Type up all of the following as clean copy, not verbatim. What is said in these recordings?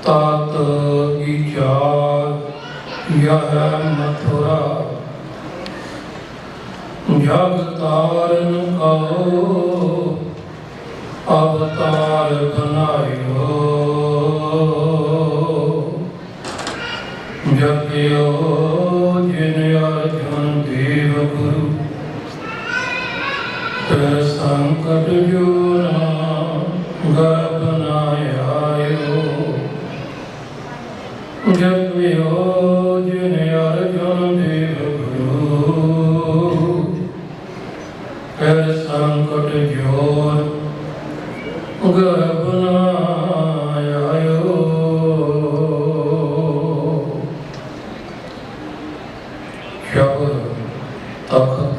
तात विचार यह मथुरा जग तारन कहो अवतार बनायो जपियो जिन अर्जुन देव गुरु फिर संकट जो गर्भ न आयो जपियो जिन अर्जुन देव गुरु फिर संकट जोर गर्भ न आयो। शब्द तखत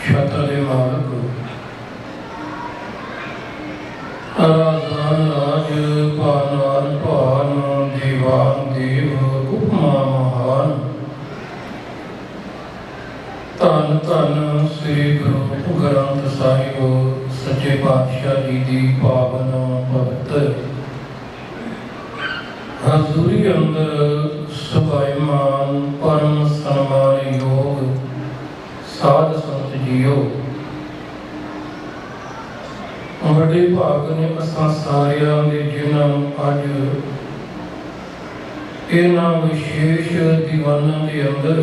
छत्र मार्ग राजधान राज पानान पान दीवान देव उपमा महान धन धन श्री गुरु ग्रंथ साहिब सच्चे पातशाह जी की पावन पवित्र हजूरी अंदर सुभाईमान परम सन्मान योग साध संत जीओ बड़े भाग ने असां सारियां दे जिन्हां अज इन्हां विशेष दीवानां दे अंदर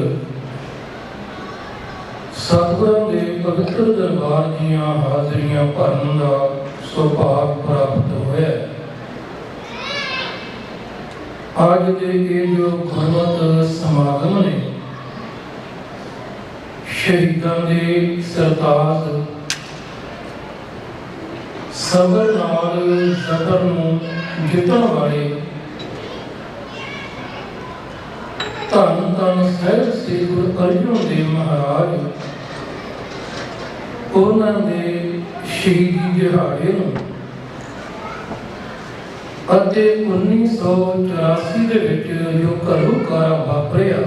सतगुरां दे पवित्र दरबार दीयां हाज़रियां भरन दा सुभाग प्राप्त होया। अज दे ये जो गुरमत समागम ने शहीदां दे सरताज सबर नाल जबर नूं जितण वाले धन धन सहज श्री गुरु अर्जुन देव महाराज उन्हां दे शहीदी दिहाड़े नूं ਅਤੇ 1984 ਦੇ ਵਿੱਚ ਜੋ ਘੱਲੂਘਾਰਾ ਵਾਪਰਿਆ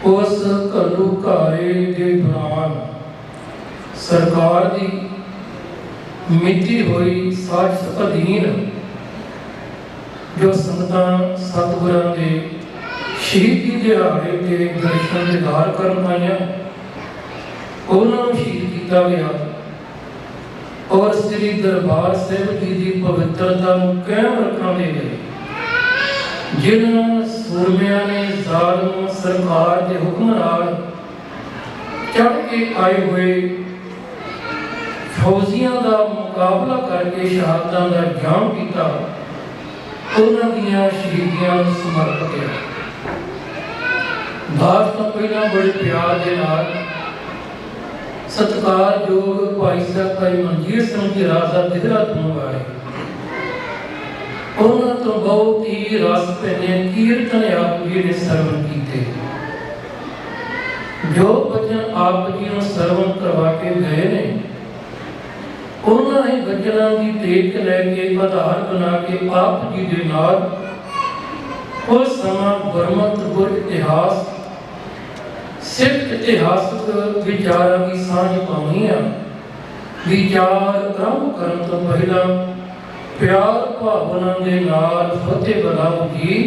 ਉਸ ਘੱਲੂਘਾਰੇ ਦੇ ਦੌਰਾਨ ਸਰਕਾਰ ਦੀ ਮਿਤੀ ਹੋਈ ਸਾਜ਼ਿਸ਼ ਅਧੀਨ ਜੋ ਸੰਗਤਾਂ ਸਤਿਗੁਰਾਂ ਦੇ ਸ਼ਹੀਦੀ ਦਿਹਾੜੇ ਦੇ ਦਰਸ਼ਨ ਦੀਦਾਰ ਕਰਨ ਆਈਆਂ ਉਹਨਾਂ ਨੂੰ ਸ਼ਹੀਦ ਕੀਤਾ ਗਿਆ और श्री दरबार साहिब जी की पवित्रता कायम रखने के लिए जिन्होंने सूरमिया ने जालिम सरकार के हुक्म नाल चढ़ के आए हुए फौजियों का मुकाबला करके शहादतां का जाम किया उन्हां दीयां शहीदियां नूं समर्पित किया। दास तो पहला बड़े प्यार के नाल सत्कार योग भाई साहब भाई मंजीर सिंह जी राजा देहरादून वाले उन्होंने तो बहुत ही रस पैने कीर्तन आप जी ने सरवण किए जो भजन आप जी ने सरवण करवा के गए ने उन्होंने भजनों की देख लैके आधार बना के आप जी के नाल उस समय गुरमत गुर इतिहास सिख इतिहासक विचारों की सांझ पानी है। विचार आरंभ करने तो पहला प्यार भावना के नाल फतेह बुलाओ जी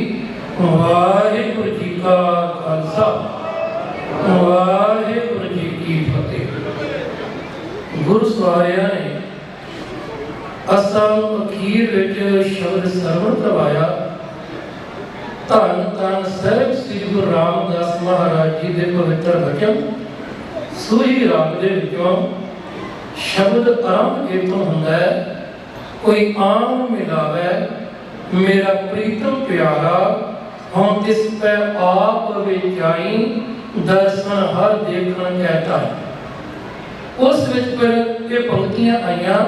वाहिगुरू जी का खालसा वाहिगुरू जी की फतेह। गुरु सवारिया ने असम अखीर विच शब्द सरवण करवाया धन धन साहिब श्री गुरु रामदास महाराज जी के पवित्र वचन सूही राग दे विचों शब्द आरंभ कितों हुंदा है कोई आम मिलावे मेरा प्रीतम प्यारा हम तिस पे आप विचाई दर्शन हर देखण कहता है। उस विच पर ये पंक्तियां आईयां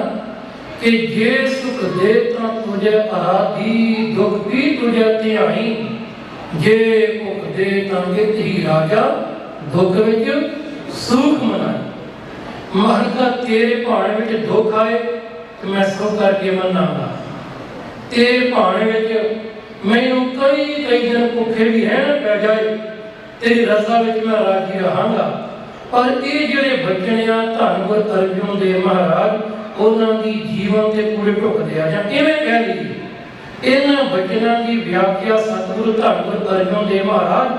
कि जे सुख दे तां तुझे आराधी दुख भी तुझे ध्याई जे भुख दे तां गिरही राजा दुख विच सुख मनाई। महाराजा तेरे भाणे विच दुख आए तो मैं सुख करके मनांगा तेरे भाणे विच मैनूं कई दिन भुखे भी रहना पै जाए तेरी रज़ा विच मैं राजी रहांगा। पर ये जिहड़े बचने आ धन गुर अर्जुन देव महाराज ਉਹਨਾਂ ਦੀ ਜੀਵਨ ਦੇ ਪੂਰੇ ਢੁਕਦੇ ਆ। ਜਾਂ ਕਿਵੇਂ ਕਹਿ ਲਈਏ, ਇਹਨਾਂ ਬਚਨਾਂ ਦੀ ਵਿਆਖਿਆ ਸਤਿਗੁਰੂ ਧੰਨ ਗੁਰੂ ਅਰਜਨ ਦੇਵ ਮਹਾਰਾਜ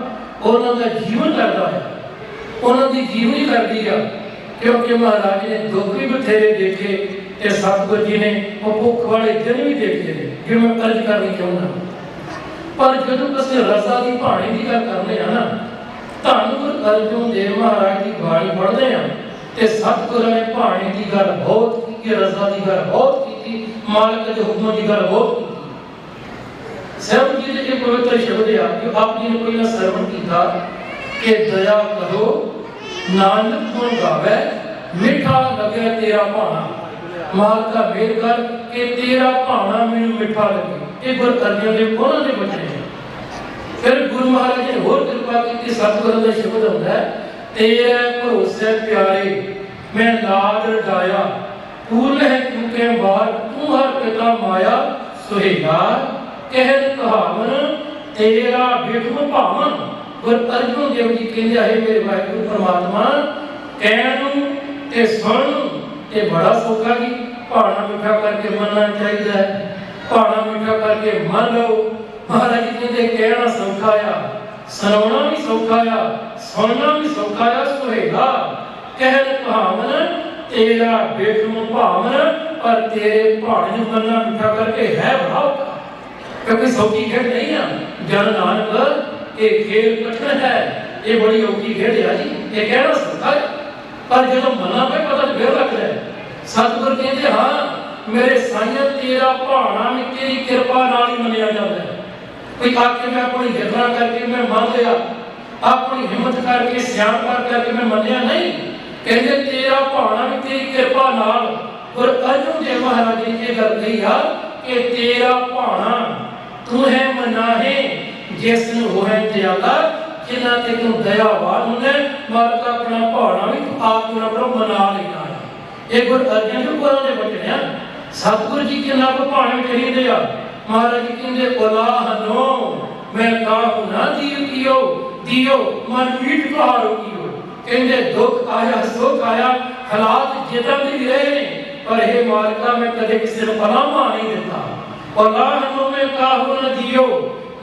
ਉਹਨਾਂ ਦਾ ਜੀਵਨ ਕਰਦਾ ਹੈ, ਉਹਨਾਂ ਦੀ ਜੀਵਨੀ ਕਰਦੀ ਆ। ਕਿਉਂਕਿ ਮਹਾਰਾਜ ਨੇ ਦੁੱਖ ਵੀ ਬਥੇਰੇ ਦੇਖੇ ਤੇ ਸਤਿਗੁਰੂ ਜੀ ਨੇ ਉਹ ਭੁੱਖ ਵਾਲੇ ਦਿਨ ਵੀ ਦੇਖੇ ਨੇ, ਜਿਵੇਂ ਮੈਂ ਅਰਜ਼ ਕਰਨੀ ਚਾਹੁੰਦਾ। ਪਰ ਜਦੋਂ ਅਸੀਂ ਰਜ਼ਾ ਦੀ ਬਾਣੀ ਦੀ ਗੱਲ ਕਰਦੇ ਆ ਨਾ, ਧੰਨ ਗੁਰੂ ਅਰਜਨ ਦੇਵ ਮਹਾਰਾਜ ਦੀ ਬਾਣੀ ਪੜ੍ਹਦੇ ਆ ਤੇ ਸਤਿਗੁਰਾਂ ਨੇ ਬਾਣੀ ਦੀ ਗੱਲ ਬਹੁਤ ਕੀਤੀ, ਰਜ਼ਾ ਦੀ ਗੱਲ ਬਹੁਤ ਕੀਤੀ, ਮਾਲਕ ਦੇ ਹੁਕਮ ਦੀ ਗੱਲ ਬਹੁਤ ਕੀਤੀ। ਸਭ ਜੀ ਦੇ ਪਵਿੱਤਰ ਸ਼ਬਦ ਆ ਕਿ ਆਪ ਜੀ ਨੇ ਪਹਿਲਾਂ ਸਰਵਣ ਕੀਤਾ ਕਿ ਦਇਆ ਕਰੋ ਨਾਨਕ ਗੁਣ ਗਾਵੇ ਮਿੱਠਾ ਲੱਗਿਆ ਤੇਰਾ ਭਾਣਾ। ਮਾਲਕਾ ਮੇਰ ਕਰ ਕਿ ਤੇਰਾ ਭਾਣਾ ਮੈਨੂੰ ਮਿੱਠਾ ਲੱਗੇ। ਇਹ ਗੁਰ ਅਰਜਨ ਦੇਵ ਉਹਨਾਂ ਦੇ ਬਚਨ ਹੈ। ਫਿਰ ਗੁਰੂ ਮਹਾਰਾਜ ਨੇ ਹੋਰ ਕਿਰਪਾ ਕੀਤੀ, ਸਤਿਗੁਰਾਂ ਦਾ ਸ਼ਬਦ ਹੁੰਦਾ ਹੈ, ਤੇਰੇ ਭਰੋਸੇ ਪਿਆਰੇ ਮੈਂ ਲਾਡ ਰਜਾਇਆ, ਪੂਰਨ ਹੈ ਕਿਉਂਕਿ ਬਾਰ ਤੂੰ ਹਰ ਪਿਤਾ ਮਾਇਆ ਸੁਹੇਗਾ, ਕਹਿ ਕਹਾਵਨ ਤੇਰਾ ਵਿਖਮ ਭਾਵਨ। ਗੁਰ ਅਰਜਨ ਦੇਵ ਜੀ ਕਹਿੰਦੇ ਹੈ ਮੇਰੇ ਵਾਹਿਗੁਰੂ ਪਰਮਾਤਮਾ, ਕਹਿਣ ਨੂੰ ਤੇ ਸੁਣਨ ਨੂੰ ਤੇ ਬੜਾ ਸੌਖਾ ਜੀ। ਭਾਣਾ ਮਿੱਠਾ ਕਰਕੇ ਮੰਨਣਾ ਚਾਹੀਦਾ ਹੈ, ਭਾਣਾ ਮਿੱਠਾ ਕਰਕੇ ਮੰਨ ਲਓ। ਮਹਾਰਾਜ ਜੀ ਕਹਿੰਦੇ ਕਹਿਣਾ ਸੌਖਾ ਆ, ਸੁਣਾਉਣਾ ਵੀ ਸੌਖਾ ਆ, ਸੁਣਨਾ ਵੀ ਸੌਖਾ ਆ। ਸੁਹੇਗਾ ਕਹਿਣ ਕਹਾਵਨ ਤੇਰਾ ਵਿਖਮ ਭਾਵਨ, ਪਰ ਤੇਰੇ ਭਾਣੇ ਨੂੰ ਮੰਨਣਾ ਮਿੱਠਾ ਕਰਕੇ ਹੈ ਬੜਾ ਔਖਾ। क्योंकि सौखी खेड नहीं है। जन नानक ये खेल कठिन है, ये बड़ी औखी खेड है जी, ये कहना सौखा है, पर जो मना पे पता फिर लगता है। सतगुर कहते हाँ मेरे साईं तेरा भाना भी तेरी कृपा नाल ही मनिया जाता है। कोई आके मैं अपनी हिरना करके मैं मान लिया, अपनी हिम्मत करके सियाणप करके मैं मनिया नहीं। कहते तेरा भाना भी तेरी कृपा नाल। और अर्जुन देव महाराज ने ये गल कही है कि तेरा भाना तू है मनाहे जिसनु होए दयाला, जिन्ना ते तू दयावान होने। मालक अपना भाना भी तू आप ना पर मना लेना है। ये गुरु अर्जन देव गुरु ने बचने सतगुरु जी के नाम भाने कही दिया। महाराज जी कहते उलाहनो मैं काहू ना दियो दियो मन मीठ कहारो कियो। कहते दुख आया सुख आया हालात जिदा भी रहे पर हे मालका मैं कदे किसी ने पनामा नहीं देता। उलाहनो मैं काहू ना दियो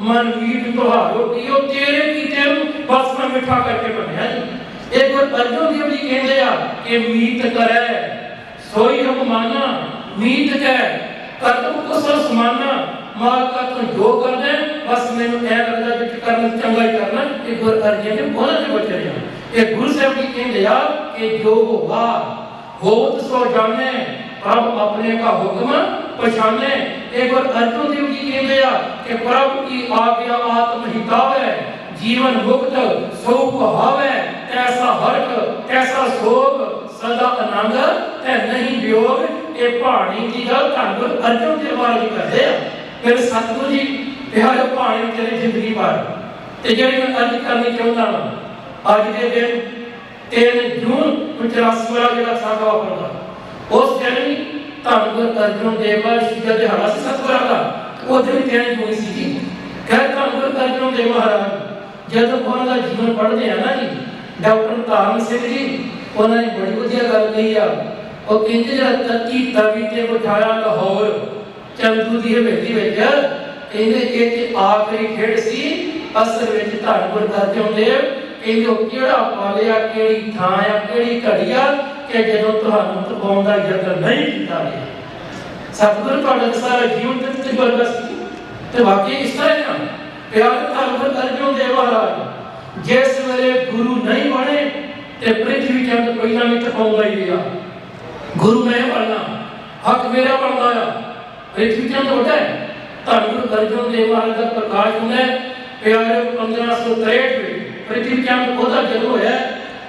मन मीठ कहारो कियो, तेरे की तेरू बस मैं मिठा करके बनया जी। एक बार अर्जुन देव जी कहते आ कि मीत करे सोई हम माना, मीत कह कर्तव्य को सब समाना। मालका तू जो करना बस मैनू ऐ लगदा कि करना चंगा ही करना। एक गुरु अर्जन देव बोला ने बचे रहा। एक गुरु साहब जी कहते आ कि जो होगा होत सो जाने, प्रभु अपने का हुक्म पहचाने। एक बार अर्जुन देव जी कहते आ कि प्रभु की आज्ञा आत्म हितावे, जीवन मुक्त सुख हावे। ऐसा हर्क ऐसा शोक सदा आनंद ते नहीं वियोग। ये पहाड़ी की गल धन गुरु अर्जुन देव महाराज करते हैं। फिर सतगुरु जी प्यारे पहाड़ी तेरी जिंदगी पर ते जेड़ी मैं अर्ज करनी चाहता हूं अज के दिन 3 जून 84 वाला जेड़ा सागा वापरदा उस दिन भी धन गुरु अर्जुन देव का दिहाड़ा से सतगुरां दा उस दिन 3 जून सी जी। खैर धन गुरु अर्जुन देव महाराज जब उन्हों का जीवन पढ़ते हैं ना जी, डॉक्टर धाम सिंह जी उन्होंने बड़ी वधिया गल कही आ। वो कहते जरा तत्ती तवी ते बिठाया लाहौर चंदू की हवेली विच कहते ये आखिरी खेड सी असल विच धन गुरु अर्जन देव कहते केड़ा पालिया केड़ी थां आ केड़ी घड़ी आ कि जदों तुहानूं तपाउण दा यतन नहीं कीता गया। सतगुरु तुहाडा सारा जीवन ते तजुर्बा सी ते वाकई इस तरह ना प्यारे धन गुरु अर्जन देव महाराज जिस वेले गुरु नहीं बने ते पृथ्वी चंद पहिला भी तपाउंदा ही रहा। गुरु मैं बनना हक मेरा बनना आ। पृथ्वी चंद होता है धन गुरु अर्जन देव महाराज का प्रकाश होना है प्यारे 1563 में पृथ्वी चंद ओदा जन्म होया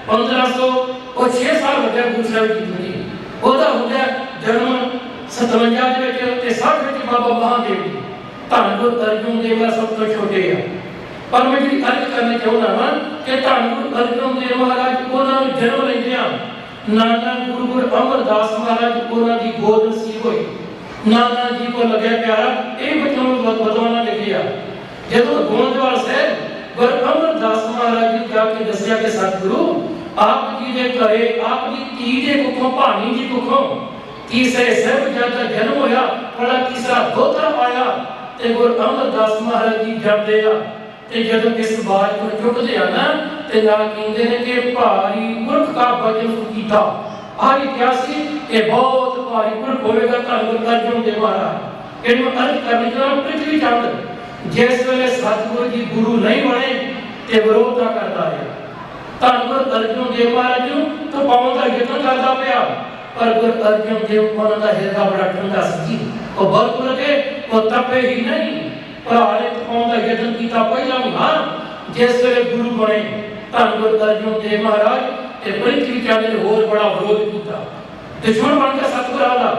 1506 साल हो गया गुरु साहब जी को ओदा हो गया जन्म 57 ਦੇ ਵਿੱਚ ਤੇ 60 ਵਿੱਚ बाबा महादेव जी धन गुरु अर्जन देव सब तो छोटे है। पर मैं जी अर्ज करना चाहता हाँ कि धन गुरु अर्जन देव महाराज उन्होंने जन्म लेंदिया नाना गुरु अमरदास महाराज उन्होंने की गोद नसीब हुई। नाना जी को लगे प्यारा ये बच्चों बदवाना लिखिया जो गोंदवाल साहब गुरु अमरदास महाराज जी जाके दसिया कि सतगुरु आप जी के घरे आपकी धी के कुखों भानी जी कुखों तीसरे साहिबजादा जन्म होया, बड़ा तीसरा दोहता पाया ते गुरु अमरदास महाराज जी जाते आ ते जदों इस बात को चुकते आ ना ते नाल कहंदे ने कि भारी पुरख का भजन कीता। आज इतिहास ये बहुत भारी पुरख होएगा धन अर्जुन देव महाराज। इन्हें अर्ज करने का पृथ्वी चंद जिस वेले सतगुरु जी गुरु नहीं बने ते विरोध करता है। धन अर्जुन देव महाराज तो पावन का यत्न करता पाया, पर गुरु अर्जुन देव महाराज का हृदय बड़ा ठंडा सी। वो बहुत लगे वो तपे ही नहीं, भरा ने पावन का यत्न किया पहला भी। हाँ, जिस वेले गुरु बने धन गुरु अर्जुन देव महाराज ते पृथ्वी चंद ने होर बड़ा विरोध किया, दुश्मन बनकर सतगुरु आला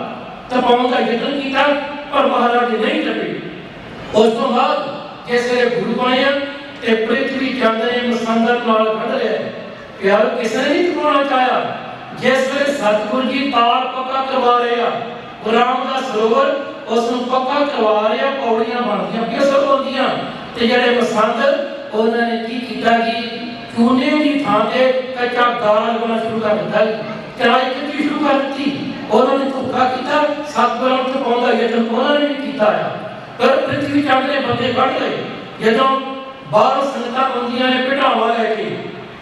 तपाउण का यत्न किया, पर महाराज नहीं टपे। उस तो बाद जिस वेले गुरु बने ते पृथ्वी चंद ने मसंदर नाल खड़ लिया। प्यार किसने नहीं तपाउणा चाहया। जिस वेले सतगुरु जी ताल पक्का करवा रहे आ, राम का सरोवर उस पक्का करवा रहे आ, पौड़ियां बनदियां किस होंदियां ते जेड़े मसंदर उन्होंने की किया जी चूने की थां ते कच्चा दाल बनना शुरू कर दिता, चढ़ाई कच्ची शुरू कर दी। उन्होंने धोखा किया, सतगुरु तो पाउंदा यत्न उन्होंने भी किया। पर पृथ्वी चंद ने बंदे कढ़ लए। जदों बाहर संगतां आउंदियां ने पिढ़ावा लैके,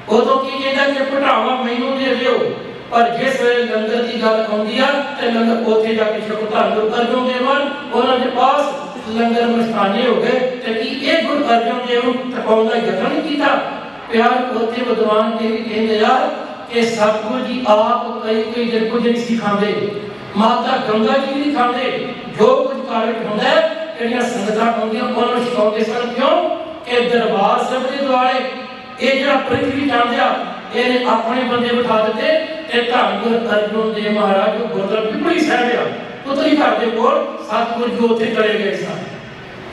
उदों की कहंदा कि पिढ़ावा मैनूं दे दिओ, पर जिस वेले लंगर की गल आउंदी आ ते लंगर ओथे जाके छको धन गुरु अर्जुन देव उन्हां दे पास लंगर मस्ताने हो गए ते की एक गुरु अर्जुन देव तपाउण दा यत्न नहीं कीता। प्यार ओथे विद्वान के भी कहंदे यार कि सतगुरु जी आप कई दिन कुछ नहीं सिखांदे, माता गंगा जी नहीं खांदे, जो कुछ कार्य होंदा है ਜਿਹੜੀਆਂ ਸੰਗਤਾਂ ਆਉਂਦੀਆਂ ਉਹਨਾਂ ਨੂੰ ਸਿਖਾਉਂਦੇ ਸਨ। ਕਿਉਂ ਕਿ ਦਰਬਾਰ ਸਾਹਿਬ ਦੇ ਦੁਆਲੇ ਇਹ ਜਿਹੜਾ ਪ੍ਰਿਥਵੀ ਚੰਦ ਆ ਇਹਨੇ ਆਪਣੇ ਬੰਦੇ ਬਿਠਾ ਦਿੱਤੇ ਤੇ ਧੰਨ ਗੁਰੂ ਅਰਜੁਨ ਦੇਵ ਮਹਾਰਾਜ ਜੋ ਗੁਰਦੁਆਰਾ ਪਿਪਲੀ ਸਾਹਿਬ ਆ ਪੁੱਤਰੀ ਘਰ ਦੇ ਕੋਲ ਸਤਿਗੁਰੂ ਜੀ ਉੱਥੇ ਚਲੇ ਗਏ ਸਨ।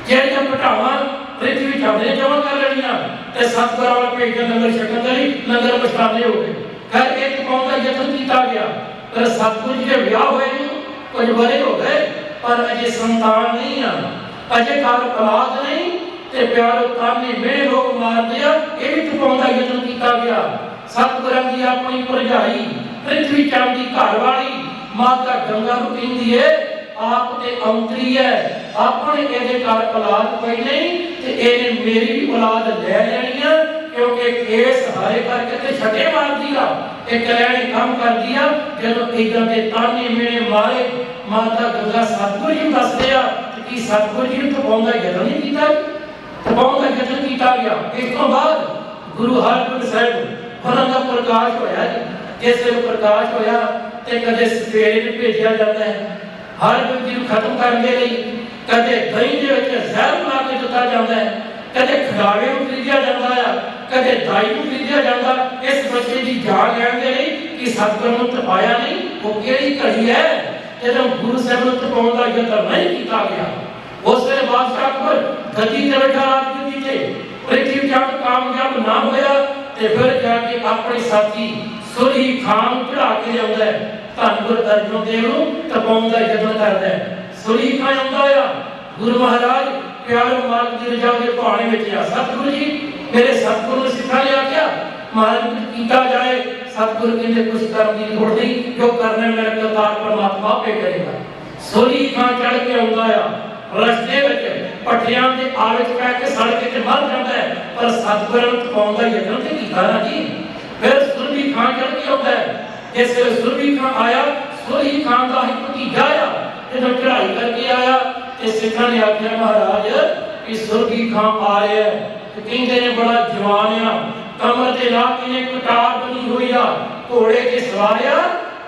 ਜਿਹੜੀਆਂ ਘਟਾਵਾਂ ਪ੍ਰਿਥਵੀ ਚੰਦ ਨੇ ਜਮ੍ਹਾਂ ਕਰ ਲੈਣੀਆਂ ਤੇ ਸਤਿਗੁਰਾਂ ਵਾਲਾ ਭੇਜਣ ਲੰਗਰ ਛਕਣ ਦੇ ਲਈ ਲੰਗਰ ਮਸਤਾਨੇ ਹੋ ਗਏ। ਖੈਰ ਇੱਕ ਪਾਉਣ ਦਾ ਯਤਨ ਕੀਤਾ ਗਿਆ, ਪਰ ਸਤਿਗੁਰੂ ਜੀ ਦੇ ਵਿਆਹ ਹੋਏ ਨੂੰ ਕੁਝ ਬਰੇ ਹੋ ਗਏ, पर अजे संतान नहीं आ, अजे घर औलाद नहीं ते प्यार ताने में लोग मार दिया। ये भी तपाउण दा यत्न किया गया। सतगुरां दी अपनी भरजाई पृथ्वी चंद दी घरवाली माता गंगा नूं कहंदी है आप ते औंतरी है, अपने इहदे घर औलाद कोई नहीं ते इहने मेरी भी औलाद ले लैणी आ, क्योंकि केस हारे करके ते छटे मार दिया, एक कल्याणी काम कर दिया। जदों इदां दे ताने मेरे मारे माता गंगा सतगुरु जी दस दिया कि सतगुरु जी ने तपाउण दा यत्न नहीं किया, तपाउण दा यत्न किया गया। इस तो बाद गुरु हरगोबिंद साहिब उन्हां दा प्रकाश होया। जिस वेले प्रकाश होया ते कदे सवेरे नूं भेजिया जाता है हरगोबिंद जी नूं खत्म करने लई, कदे दही दे विच जहर मिला के दिता जाता है, कदे खिलावे नूं खरीदिया जाता है, कदे दाई नूं खरीदिया जाता। इस बच्चे की जान लैण दे लई कि सतगुरु नूं तपाया नहीं। वो किहड़ी घड़ी है जदों गुरु साहिब नूं तपाउण दा यत्न नहीं किया गया। उस वेले बादशाह अकबर गद्दी ते बैठा राजगद्दी ते पृथ्वी चंद कामयाब ना होया ते फिर जाके अपने साथी सुरही खान चढ़ा के लिआउंदा है, धन गुरु अर्जुन देव नूं तपाउण दा यत्न करदा है। सुरही खान आउंदा आ, गुरु महाराज प्यार मार्ग दी रजा दे भाणे विच आ, सतगुरु जी मेरे सतगुरु ने सिखा लिया क्या महाराज कुछ किया जाए। सतगुरु कहते कुछ करने की लोड़ नहीं, जो करना मेरा करतार परमात्मा आपे करेगा। सोली खान चढ़ के आउंदा आ, रस्ते विच पट्टियां दे आड़ च पै के सड़क ते मर जाता है, पर सतगुरु ने तपाउण दा यत्न ते कीता ना जी। फिर सुरभी खान चढ़ के आउंदा है। जिस वेले सुरभी खान आया, सुरही खान दा ही भतीजा आया, जदों चढ़ाई करके आया ते सिखां ने आख्या महाराज कि सुरभी खान आ रहा है, कहंदे ने बड़ा जवान आ, कमर ते लाके ने कटार बनी हुई आ, घोड़े ते सवारिया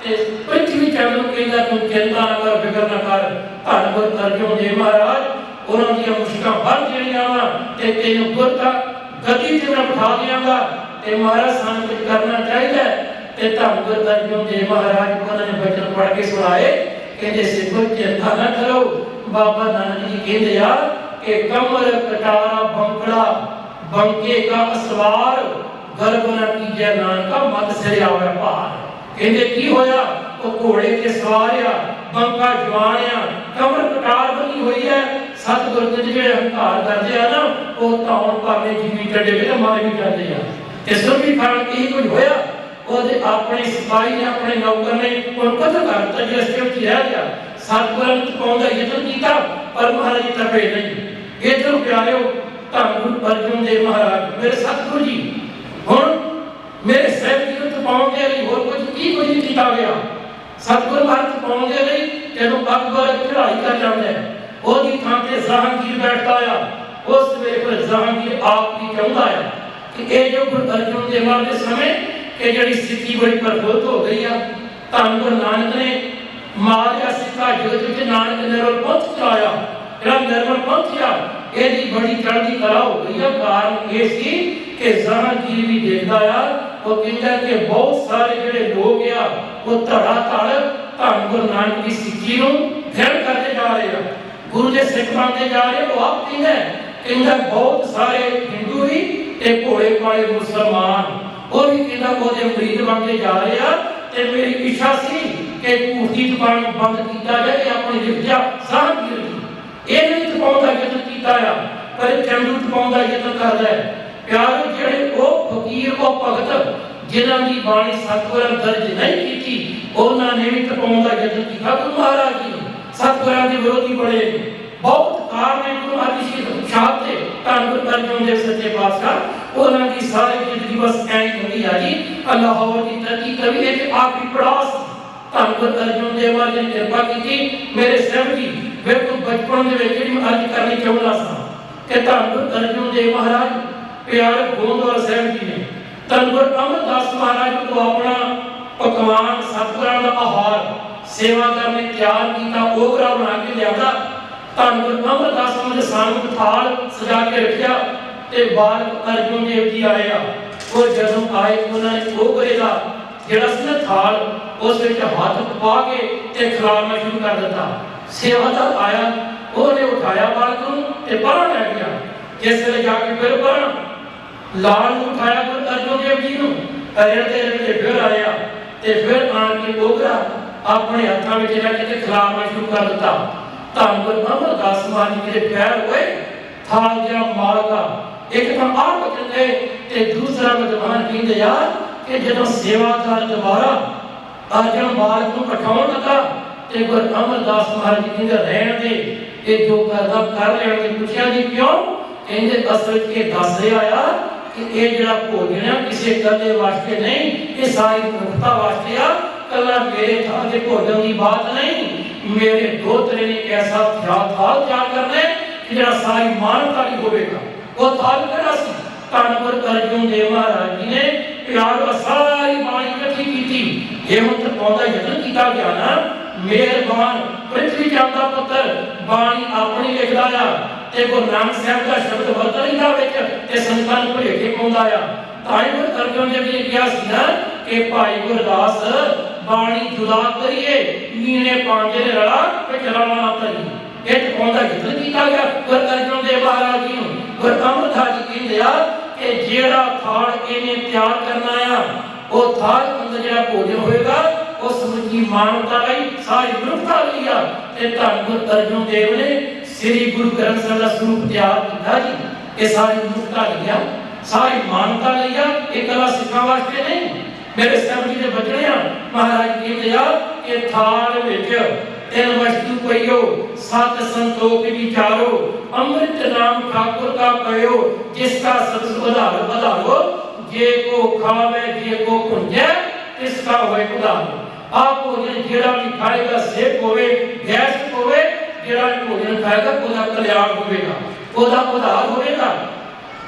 ते पृथ्वी चंद नूं कहंदा तू चिंता ना कर, फिकर ना कर, धन गुरु अर्जुन देव महाराज उन्हां दी मुश्किलां बन जणीआं वा ते तैनूं गुरता गद्दी ते मैं बिठा दिआंगा ते महाराज सानूं कुछ करना चाहिए। ते धन गुरु अर्जुन देव महाराज उन्हां ने बचन पढ़ के सुनाए, कहंदे सिखो चिंता ना करो। बाबा नानक जी कहंदे आ कि कमर कटारा बंकड़ा बंके का असवार गर्भ न कीजिए नानका मत सिर आवे भार। कहंदे की होया वो घोड़े ते सवार आ, बंका जवान आ, कमर कटार बनी हुई है। सतगुरु के जिहड़े हंकार करदे आ ना वो ताउण भावे जिमी टड्डे वे मारे भी जांदे आ। ते सुरभी खान की कुछ होया ਉਹਦੇ ਆਪਣੇ ਸਿਪਾਹੀ ਨੇ ਆਪਣੇ ਨੌਕਰ ਨੇ ਉਹਨੂੰ ਕਤਲ ਕਰ ਦਿੱਤਾ ਜਿਸ ਤੇ ਉੱਥੇ ਰਹਿ ਗਿਆ। ਸਤਿਗੁਰਾਂ ਨੂੰ ਪਾਉਣ ਦਾ ਯਤਨ ਕੀਤਾ ਪਰ ਮਹਾਰਾਜ ਜੀ ਤਪੇ ਨਹੀਂ। ਇਧਰੋਂ ਪਿਆਰਿਓ ਧੰਨ ਗੁਰੂ ਅਰਜਨ ਦੇਵ ਮਹਾਰਾਜ ਮੇਰੇ ਸਤਿਗੁਰੂ ਜੀ ਹੁਣ ਮੇਰੇ ਸਾਹਿਬ ਜੀ ਨੂੰ ਤਪਾਉਣ ਦੇ ਲਈ ਹੋਰ ਕੁਝ ਨਹੀਂ ਕੀਤਾ ਗਿਆ। ਸਤਿਗੁਰ ਮਹਾਰਾਜ ਤਪਾਉਣ ਦੇ ਲਈ ਜਦੋਂ ਅਕਬਰ ਚੜ੍ਹਾਈ ਕਰ ਜਾਂਦਾ ਹੈ ਉਹਦੀ ਥਾਂ ਤੇ ਜਹਾਂਗੀਰ ਬੈਠਦਾ ਆ। ਉਸ ਵੇਲੇ ਫਿਰ ਜਹਾਂਗੀਰ ਆਪ ਵੀ ਚਾਹੁੰਦਾ ਹੈ ਕਿ ਇਹ ਜੋ ਗੁਰੂ ਅਰਜਨ ਦੇਵ ਮਹਾਰਾਜ ਦੇ ਸਮੇਂ ਇਹ ਜਿਹੜੀ ਸਿੱਖੀ ਬੜੀ ਪ੍ਰਫੁੱਲਤ ਹੋ ਗਈ ਆ। ਧੰਨ ਗੁਰੂ ਨਾਨਕ ਨੇ ਮਾਰਿਆ ਸਿੱਖਾ ਜਗਤ ਵਿੱਚ ਨਾਨਕ ਨਿਰਮਲ ਪੰਥ ਚਲਾਇਆ। ਜਿਹੜਾ ਨਿਰਮਲ ਪੰਥ ਆ ਇਹਦੀ ਬੜੀ ਚੜ੍ਹਦੀ ਕਲਾ ਹੋ ਗਈ ਆ। ਕਾਰਨ ਇਹ ਸੀ ਕਿ ਜਹਾਂਗੀਰ ਵੀ ਦੇਖਦਾ ਆ। ਉਹ ਕਹਿੰਦਾ ਕਿ ਬਹੁਤ ਸਾਰੇ ਜਿਹੜੇ ਲੋਕ ਆ ਉਹ ਧੜਾ ਧੜ ਧੰਨ ਗੁਰੂ ਨਾਨਕ ਦੀ ਸਿੱਖੀ ਨੂੰ ਗ੍ਰਹਿਣ ਕਰਦੇ ਜਾ ਰਹੇ ਆ, ਗੁਰੂ ਦੇ ਸਿੱਖ ਬਣਦੇ ਜਾ ਰਹੇ। ਉਹ ਆਪ ਕਹਿੰਦਾ ਬਹੁਤ ਸਾਰੇ ਹਿੰਦੂ ਵੀ ਤੇ ਭੋਲੇ ਭਾਲੇ ਮੁਸਲਮਾਨ ਉਹ ਵੀ ਕਹਿੰਦਾ ਉਹਦੇ ਮੁਰੀਦ ਬਣਦੇ ਜਾ ਰਹੇ ਆ। ਤੇ ਮੇਰੀ ਇੱਛਾ ਸੀ ਕਿ ਝੂਠੀ ਜ਼ਬਾਨ ਬੰਦ ਕੀਤਾ ਜਾਏ। ਆਪਣੀ ਲਿਖਿਆ ਜਹਾਂਗੀਰ ਦੀ ਇਹ ਨਹੀਂ ਤਪਾਉਣ ਦਾ ਯਤਨ ਕੀਤਾ ਆ ਪਰ ਚੰਦੂ ਤਪਾਉਣ ਦਾ ਯਤਨ ਕਰਦਾ ਹੈ। ਪਿਆਰੇ ਜਿਹੜੇ ਉਹ ਫਕੀਰ ਉਹ ਭਗਤ ਜਿਨ੍ਹਾਂ ਦੀ ਬਾਣੀ ਸਤਿਗੁਰਾਂ ਦਰਜ ਨਹੀਂ ਕੀਤੀ ਉਹਨਾਂ ਨੇ ਵੀ ਤਪਾਉਣ ਦਾ ਯਤਨ ਕੀਤਾ। ਗੁਰੂ ਮਹਾਰਾਜ ਜੀ ਸਤਿਗੁਰਾਂ ਦੇ ਵਿਰੋਧੀ ਬੜੇ ਬਹੁਤ ਕਾਰਨ ਨੇ। ਗੁਰੂ ਹਰਿ ਸ਼ਾਹ ਤੇ ਧੰਨ ਗੁਰੂ ਅਰਜਨ ਦੇਵ ਸੱਚੇ ਪਾਤਸ਼ਾਹ ਉਹਨਾਂ ਦੀ ਸਾਰੀ ਜ਼ਿੰਦਗੀ ਬਸ ਐਂ ਹੁੰਦੀ ਆ ਜੀ ਅੱਲਾਹ ਦੀ ਤਰੱਕੀ ਕਵੀ ਇਹ ਆਖਰੀ ਪੜਾਸ। ਧੰਨ ਗੁਰੂ ਅਰਜਨ ਦੇਵ ਮਹਾਰਾਜ ਨੇ ਕਿਰਪਾ ਕੀਤੀ। ਮੇਰੇ ਸਾਹਿਬ ਜੀ ਬਿਲਕੁਲ ਬਚਪਨ ਦੇ ਵਿੱਚ ਜਿਹੜੀ ਅਰਜ਼ ਕਰਨੀ ਚਾਹੁੰਦਾ ਸਾਂ ਕਿ ਧੰਨ ਗੁਰੂ ਅਰਜਨ ਦੇਵ ਮਹਾਰਾਜ ਪਿਆਰੇ ਗੋਬਿੰਦਵਾਲ ਸਾਹਿਬ ਜੀ ਨੇ ਧੰਨ ਗੁਰੂ ਅਮਰਦਾਸ ਮਹਾਰਾਜ ਤੋਂ ਆਪਣਾ ਪਕਵਾਨ ਸਤਿਗੁਰਾਂ ਦਾ ਆਹਾਰ ਸੇਵਾ ਕਰਨ ਲਈ ਤਿਆਰ ਕੀਤਾ। ਓਗਰਾ ਬਣਾ ਕੇ ਲਿਆਂਦਾ। ਧੰਨ ਗੁਰੂ ਅਮਰਦਾਸ ਜੀ ਦੇ ਸਾਹਮਣੇ ਥਾਲ ਸਜਾ ਕੇ ਰੱਖਿਆ ਤੇ ਬਾਲਕ ਅਰਜਨ ਦੇਵ ਜੀ ਆਏ ਆ। ਉਹ ਜਦੋਂ ਆਏ ਉਹਨਾਂ ਨੇ ਓਗਰੇ ਦਾ ਜਿਹੜਾ ਸੀ ਨਾ ਥਾਲ ਉਸ ਵਿੱਚ ਹੱਥ ਪਾ ਕੇ ਤੇ ਖਿਲਾਉਣਾ ਸ਼ੁਰੂ ਕਰ ਦਿੱਤਾ। ਸੇਵਾਦਾਰ ਆਇਆ ਉਹਨੇ ਉਠਾਇਆ ਬਾਲਕ ਨੂੰ ਤੇ ਬਾਹਰ ਲੈ ਗਿਆ। ਜਿਸ ਵੇਲੇ ਜਾ ਕੇ ਫਿਰ ਬਾਹਰ ਲਾਲ ਨੂੰ ਉਠਾਇਆ ਗੁਰੂ ਅਰਜਨ ਦੇਵ ਜੀ ਨੂੰ ਰੜਦੇ ਫਿਰ ਆਇਆ ਤੇ ਫਿਰ ਆਣ ਕੇ ਓਗਰਾ ਆਪਣੇ ਹੱਥਾਂ ਵਿੱਚ ਲੈ ਕੇ ਖਿਲਾਉਣਾ ਸ਼ੁਰੂ ਕਰ ਦਿੱਤਾ। ਧੰਨ ਗੁਰੂ ਅਮਰਦਾਸ ਮਹਾਰਾਜ ਜੀ ਦੇ ਪੈਰ ਹੋਏ ਥਾਲ ਜਿਹਾ ਮਾਲਕਾ ਇੱਕ ਤਾਂ ਆਹ ਬਚਦੇ ਤੇ ਦੂਸਰਾ ਵਿਦਵਾਨ ਕਹਿੰਦੇ ਯਾਰ ਕਿ ਜਦੋਂ ਸੇਵਾਦਾਰ ਦੁਬਾਰਾ ਅਰਜਨ ਬਾਲਕ ਨੂੰ ਉਠਾਉਣ ਲੱਗਾ ਤੇ ਗੁਰੂ ਅਮਰਦਾਸ ਮਹਾਰਾਜ ਜੀ ਕਹਿੰਦੇ ਰਹਿਣ ਦੇ ਇਹ ਜੋ ਕਰਦਾ ਕਰ ਲੈਣ ਦੇ। ਪੁੱਛਿਆ ਜੀ ਕਿਉਂ? ਕਹਿੰਦੇ ਅਸਲ ਵਿੱਚ ਇਹ ਦੱਸ ਰਿਹਾ ਆ ਕਿ ਇਹ ਜਿਹੜਾ ਭੋਜਨ ਆ ਕਿਸੇ ਕੱਲੇ ਵਾਸਤੇ ਨਹੀਂ ਇਹ ਸਾਰੀ ਮਨੁੱਖਤਾ ਵਾਸਤੇ ਆ। ਕੱਲਾ ਮੇਰੇ ਥਾਂ ਦੇ ਭੋਜਨ ਦੀ ਬਾਤ ਨਹੀਂ। ਮੇਰੇ ਦੋਤਰੇ ਨੇ ਐਸਾ ਥਾਲ ਤਿਆਰ ਕਰਨਾ ਕਿ ਜਿਹੜਾ ਸਾਰੀ ਮਾਨਵਤਾ ਲਈ ਹੋਵੇਗਾ। ਉਹ ਥਾਲ ਕਿਹੜਾ ਸੀ? ਧੰਨ ਗੁਰੂ ਅਰਜਨ ਦੇਵ ਮਹਾਰਾਜ ਜੀ ਨੇ ਪਿਆਰ ਸਾਰੀ ਬਾਣੀ ਇਕੱਠੀ ਕੀਤੀ। ਇਹ ਹੁਣ ਤਪਾਉਣ ਦਾ ਯਤਨ ਕੀਤਾ ਗਿਆ ਨਾ। ਮਿਹਰਬਾਨ ਪ੍ਰਿਥਵੀ ਚੰਦ ਦਾ ਪੁੱਤਰ ਬਾਣੀ ਆਪਣੀ ਲਿਖਦਾ ਆ ਤੇ ਗੁਰੂ ਨਾਨਕ ਸਾਹਿਬ ਦਾ ਸ਼ਬਦ ਵਰਤਦਾ ਵਿੱਚ ਤੇ ਸੰਤਾਂ ਨੂੰ ਭੁਲੇਖੇ ਪਾਉਂਦਾ ਆ। ਤਾਂ ਹੀ ਗੁਰੂ ਅਰਜਨ ਦੇਵ ਜੀ ਨੇ ਕਿਹਾ ਸੀ ਨਾ ਕਿ ਭਾਈ ਗੁਰਦਾਸ ਬਾਣੀ ਜੁਦਾ ਕਰੀਏ ਮੀਨੇ ਪਾਂਜੇ ਦੇ ਰਲਾ ਤੇ ਚਲਾਵਾ ਨਾ ਕਰੀ। ਇਹ ਤਪਾਉਣ ਦਾ ਯਤਨ ਕੀਤਾ ਗਿਆ ਗੁਰੂ ਅਰਜਨ ਦੇਵ ਮਹਾਰਾਜ ਜੀ ਨੂੰ। ਗੁਰੂ ਅਮਰਦਾਸ ਜੀ ਕਹਿੰਦੇ ਆ ਕਿ ਜਿਹੜਾ ਥਾਲ ਇਹਨੇ ਤਿਆਰ ਕਰਨਾ ਆ ਉਹ ਥਾਲ ਅੰਦਰ ਜਿਹੜਾ ਭੋਜਨ ਹੋਏਗਾ ਉਹ ਸਮੁੱਚੀ ਮਾਨਵਤਾ ਲਈ ਸਾਰੀ ਮਨੁੱਖਤਾ ਲਈ ਆ। ਤੇ ਧੰਨ ਗੁਰੂ ਅਰਜਨ ਦੇਵ ਨੇ ਸ੍ਰੀ ਗੁਰੂ ਗ੍ਰੰਥ ਸਾਹਿਬ ਦਾ ਸਰੂਪ ਤਿਆਰ ਕੀਤਾ ਜੀ। ਇਹ ਸਾਰੀ ਮਨੁੱਖਤਾ ਲਈ ਆ ਸਾਰੀ ਮਾਨਵਤਾ ਲਈ ਆ। ਇਹ ਕਲਾ ਸਿੱਖਾਂ ਵਾਸਤੇ ਨਹੀਂ। ਮੇਰੇ ਸਾਹਿਬ ਜੀ ਦੇ ਬਚਨੇ ਆ ਮਹਾਰਾਜ ਕਹਿੰਦੇ ਆ ਕਿ ਥਾਲ ਵਿੱਚ ਤਿੰਨ ਵਸਤੂ ਪਈਓ ਸਤ ਸੰਤੋਖ ਵਿਚਾਰੋ ਅੰਮ੍ਰਿਤ ਨਾਮ ਠਾकुर का कहो जिसका सत उधारो जे को खावे जे को पुंजे तिसका होए उधारो। आप भोजन जेड़ा भी खाएगा सेब होवे गैस होवे जेड़ा भोजन खाएगा ਉਹਦਾ ਕਲਿਆਣ ਹੋਵੇਗਾ ਉਹਦਾ ਉਧਾਰ ਹੋਵੇਗਾ।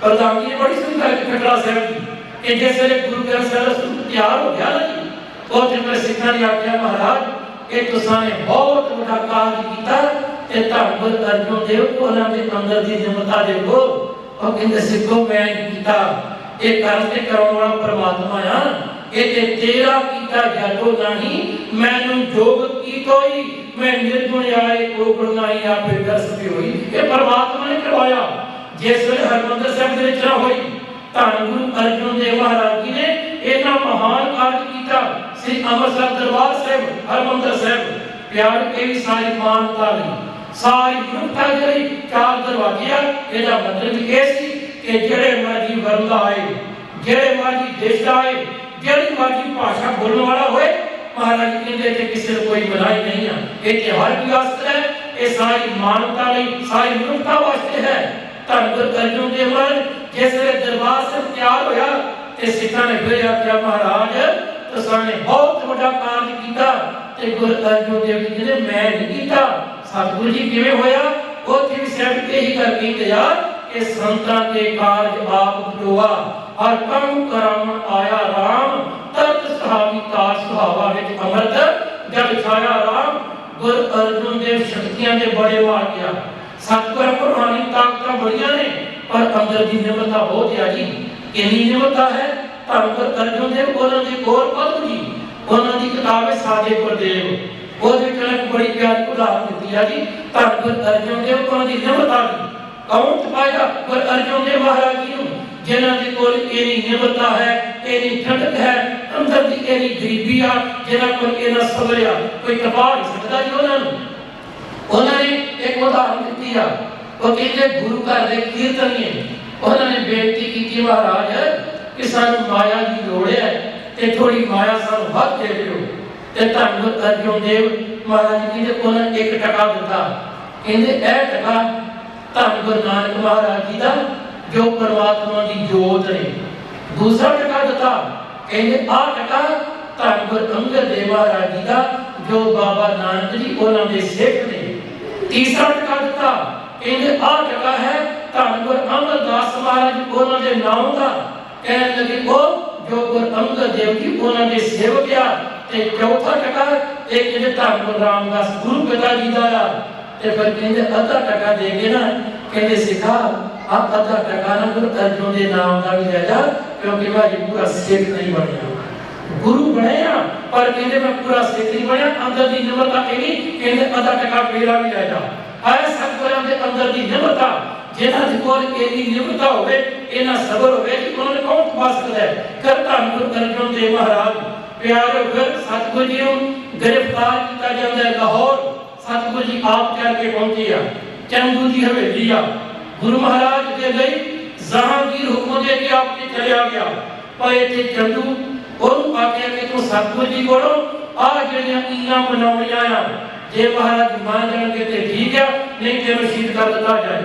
ਪ੍ਰਧਾਨ ਜੀ ਬੜੀ ਸੁਣਦਾ ਕਿ ਖਟੜਾ ਸਾਹਿਬ ਜੀ ਕਿ ਜਿਸ ਵੇਲੇ ਗੁਰੂ ਗ੍ਰੰਥ ਸਾਹਿਬ ਦਾ ਤਿਆਰ ਹੋ ਗਿਆ ਨਾ ਜੀ ਉਹ ਜਿਵੇਂ ਸਿੱਖਾਂ ਨੇ ਆਖਿਆ ਮਹਾਰਾਜ ਇਹ ਤੁਸਾਂ ਨੇ ਬਹੁਤ ਵੱਡਾ ਕਾਰਜ ਕੀਤਾ ਤੇ ਧੰਨ ਗੁਰੂ ਅਰਜਨ ਦੇਵ ਉਹਨਾਂ ਦੇ ਅੰਦਰ ਦੀ ਨਿਮਰਤਾ ਦੇਖੋ। ਉਹ ਕਹਿੰਦੇ ਸਿੱਖੋ ਮੈਂ ਕੀਤਾ ਇਹ ਕਰਨ ਤੇ ਕਰਾਉਣ ਵਾਲਾ ਪਰਮਾਤਮਾ ਆ। ਇਹ ਤੇ ਤੇਰਾ ਕੀਤਾ ਜਾਦੋ ਨਹੀਂ ਮੈਨੂੰ ਜੋਗ ਕੀਤੋਈ ਮੈਂ ਨਿਰਗੁਣ ਆਏ ਕੋ ਗੁਣ ਨਹੀਂ ਆਪੇ ਦਰਸ ਵੀ ਹੋਈ। ਇਹ ਪਰਮਾਤਮਾ ਨੇ ਕਰਵਾਇਆ। ਜਿਸ ਵੇਲੇ ਹਰਿਮੰਦਰ ਸਾਹਿਬ ਦੇ ਵਿੱਚ ਹੋਈ ਧੰਨ ਗੁਰੂ ਅਰਜਨ ਦੇਵ ਮਹਾਰਾਜ ਜੀ ਨੇ ਇਹਨਾਂ ਮਹਾਨ ਕਾਰਜ ਕੀਤਾ। ਸ੍ਰੀ ਅੰਮ੍ਰਿਤਸਰ ਦਰਬਾਰ ਸਾਹਿਬ ਹਰਿਮੰਦਰ ਸਾਹਿਬ ਪਿਆਰ ਇਹ ਵੀ ਸਾਰੀ ਮਾਨਤਾ ਲਈ ਸਾਰੀ ਮਨੁੱਖਤਾ ਲਈ ਚਾਰ ਦਰਵਾਜ਼ੇ ਆ। ਇਹਦਾ ਮਤਲਬ ਇਹ ਸੀ ਕਿ ਜਿਹੜੇ ਮਰਜੀ ਵਰਗ ਆਏ ਜਿਹੜੇ ਮਰਜੀ ਦੇਸ਼ ਆਏ ਜਿਹੜੀ ਮਰਜ਼ੀ ਭਾਸ਼ਾ ਬੋਲਣ ਵਾਲਾ ਹੋਏ महाराज कहते थे किसी को कोई मनाही नहीं है ये त्योहार भी वास्ते है ये सारी मानवता ਲਈ सारी मनुष्यता वास्ते है धन गुरु अर्जुन देव महाराज जिसले दरबार से तैयार होया ते सिखां ने फिर आख्या महाराज तुसाने बहुत बड़ा कार्य कीता ते गुरु अर्जुन देव जी ने मैं नहीं कीता सतगुरु जी किवें होया ओथे भी सिर्फ यही कर कहते यार कि संतां के कार्य आप जोआ हर काम करम आया राम तत सहावी तार सुहावा विच अमृत जब छाया राम गुरु अर्जुन देव शक्तियां दे बड़े वार गया सतगुरु पुरानी ताकतां बड़ियां ने पर अंदर दी निमरता बहुत है जी इन्नी निमरता है धन गुरु अर्जुन देव उन्हां दे कोल पद जी उन्हां दी किताब है साजे गुरदेव ओदे विच एक बड़ी प्यारी उदाहरण दित्ती है जी धन गुरु अर्जुन देव उन्हां दी निमरता दी कौन पाया गुरु अर्जुन देव महाराज जी नूं जिन्हां दे कोल इन्नी निमरता है इन्नी ठंडक है अंदर दी इन्नी गरीबी आ जिन्हां कोल इन्ना सबर आ कोई तपा नहीं सकदा जी उन्हां ने एक उदाहरण दित्ती आ वो कहते गुरु घर दे कीर्तनीए उन्हां ने बेनती की महाराज कि सानू माया दी लोड़ है ते थोड़ी माया सानू वध दे दिओ ते धन गुरु अर्जुन देव महाराज जी ने उन्हां एक टका दिता कहंदे ए टका धन गुरु नानक महाराज जी दा जो परमात्मा की जोत ने दूसरा टका दिता कहते आ टका धन गुरु अंगद देव महाराज जी का जो बाबा नानक जी उन्होंने दे सिख ने तीसरा टका दिता कहते आ टका है धन गुरु अमरदास महाराज जी उन्होंने दे नाम का कहने लगे ओ जो गुरु अंगद देव जी उन्होंने दे सेवक आ ते चौथा टका एक कहते धन गुरु रामदास गुरु पिता जी का ते फिर कहते अद्धा टका देंगे ना कहते सिखा आप अद्धा टका ना गुरु अर्जुन के नाम का भी ले जा क्योंकि मैं पूरा सिख नहीं बनया गुरु बनया पर कहते मैं पूरा सिख नहीं बनया अंदर की निमरता कही कहते अद्धा टका मेरा भी ले जा आए सतगुरां दे अंदर की निमरता जिन्हां दे कोल इन्नी निमरता होवे इन्ना सबर होवे कि उन्होंने कौन पा सकदा है कर धन गुरु अर्जुन देव महाराज प्यारे फिर सतगुरु जी नूं गिरफ्तार किया जाता है लाहौर सतगुरु जी आप चल के पहुंचे आ चंदू जी हवेली आ गुरु महाराज के गई जहांगीर हुक्म दे के आपने चलिया गया पर इथे चंदू और आके कि तू सतगुरु जी कोलों आ ਜਿਹੜੀਆਂ ਈਆਂ ਬਣਾਉਣੀਆਂ ਆ ਜੇ महाराज मान जाएंगे ते ठीक है नहीं ते शहीद कर दिता जाए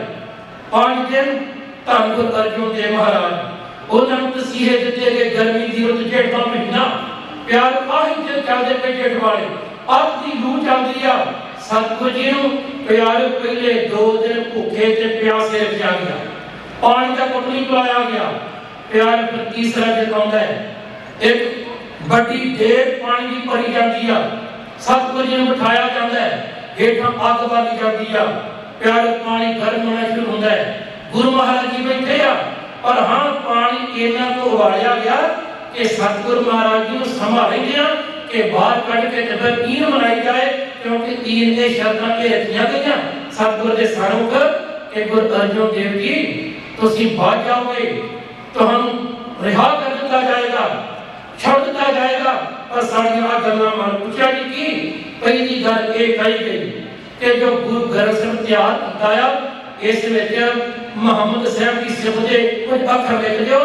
5 दिन धन गुरु अर्जुन देव महाराज उन्होंने तसीहे दिते गए गर्मी दी रुत जेठ दा महीना प्यार आही जे चलदे पे जेठ वाले अब दी लू चलदी आ सतगुरु जी नूं प्यार पहले 2 दिन भूखे ते प्यासे रखा गया पानी का कुट नहीं पिलाया गया प्यार फिर तीसरा दिन आउंदा है एक बड़ी देर पानी की भरी जाती है सतगुरु जी नूं बिठाया जाता है हेठां अग बाली जाती है प्यार पानी गर्म होना शुरू होता है गुरु महाराज जी बैठे आ पर हाँ पानी इन्ना को उबालिया गया कि सतगुरु महाराज जी नूं संभालेंगे कि बाहर कट के ते फिर ईन मनाई जाए क्योंकि ईन दे शर्तां ये रखियां गईयां सतगुरु दे सन्मुख कि गुरु अर्जुन देव जी तुसीं बाज जाओगे तुहानूं रिहा कर दिता जाएगा छोड़ दिता जाएगा पर साड़ियां गल्लां मन पूछा जी की पहली गल ये कही गई कि जो गुरु ग्रंथ ਸਾਹਿਬ ਤਿਆਰ ਕੀਤਾ ਆ ਇਸ ਵਿੱਚ ਮੁਹੰਮਦ ਸਾਹਿਬ ਦੀ ਸਿਫਤ ਦੇ ਕੁਝ ਅੱਖਰ ਲਿਖ ਦਿਓ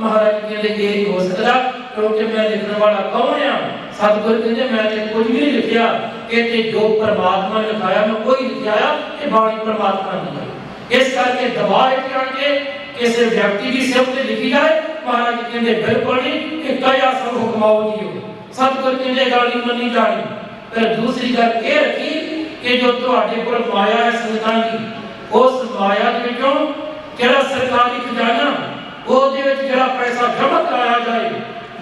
महाराज कहते ये नहीं हो सकता क्योंकि मैं लिखने वाला कौन है सतगुरु कहते मैं ते कुछ भी नहीं लिखा ये ते जो परमात्मा ने लिखाया मैं कोई लिखाया ये बाणी परमात्मा दी है इस करके दबाए के किसी व्यक्ति की सिफत लिखी जाए महाराज कहते बिल्कुल नहीं कि कया सब हुक्माओ जी सतगुरु कहते गाली मनी जानी फिर दूसरी गल ये रखी कि जो तुहाडे कोल माया है संगतां दी उस माया दे विचों जेड़ा सरकारी खजाना ਉਹਦੇ ਵਿੱਚ ਜਿਹੜਾ ਪੈਸਾ ਜਮ੍ਹਾਂ ਕਰਾਇਆ ਜਾਏ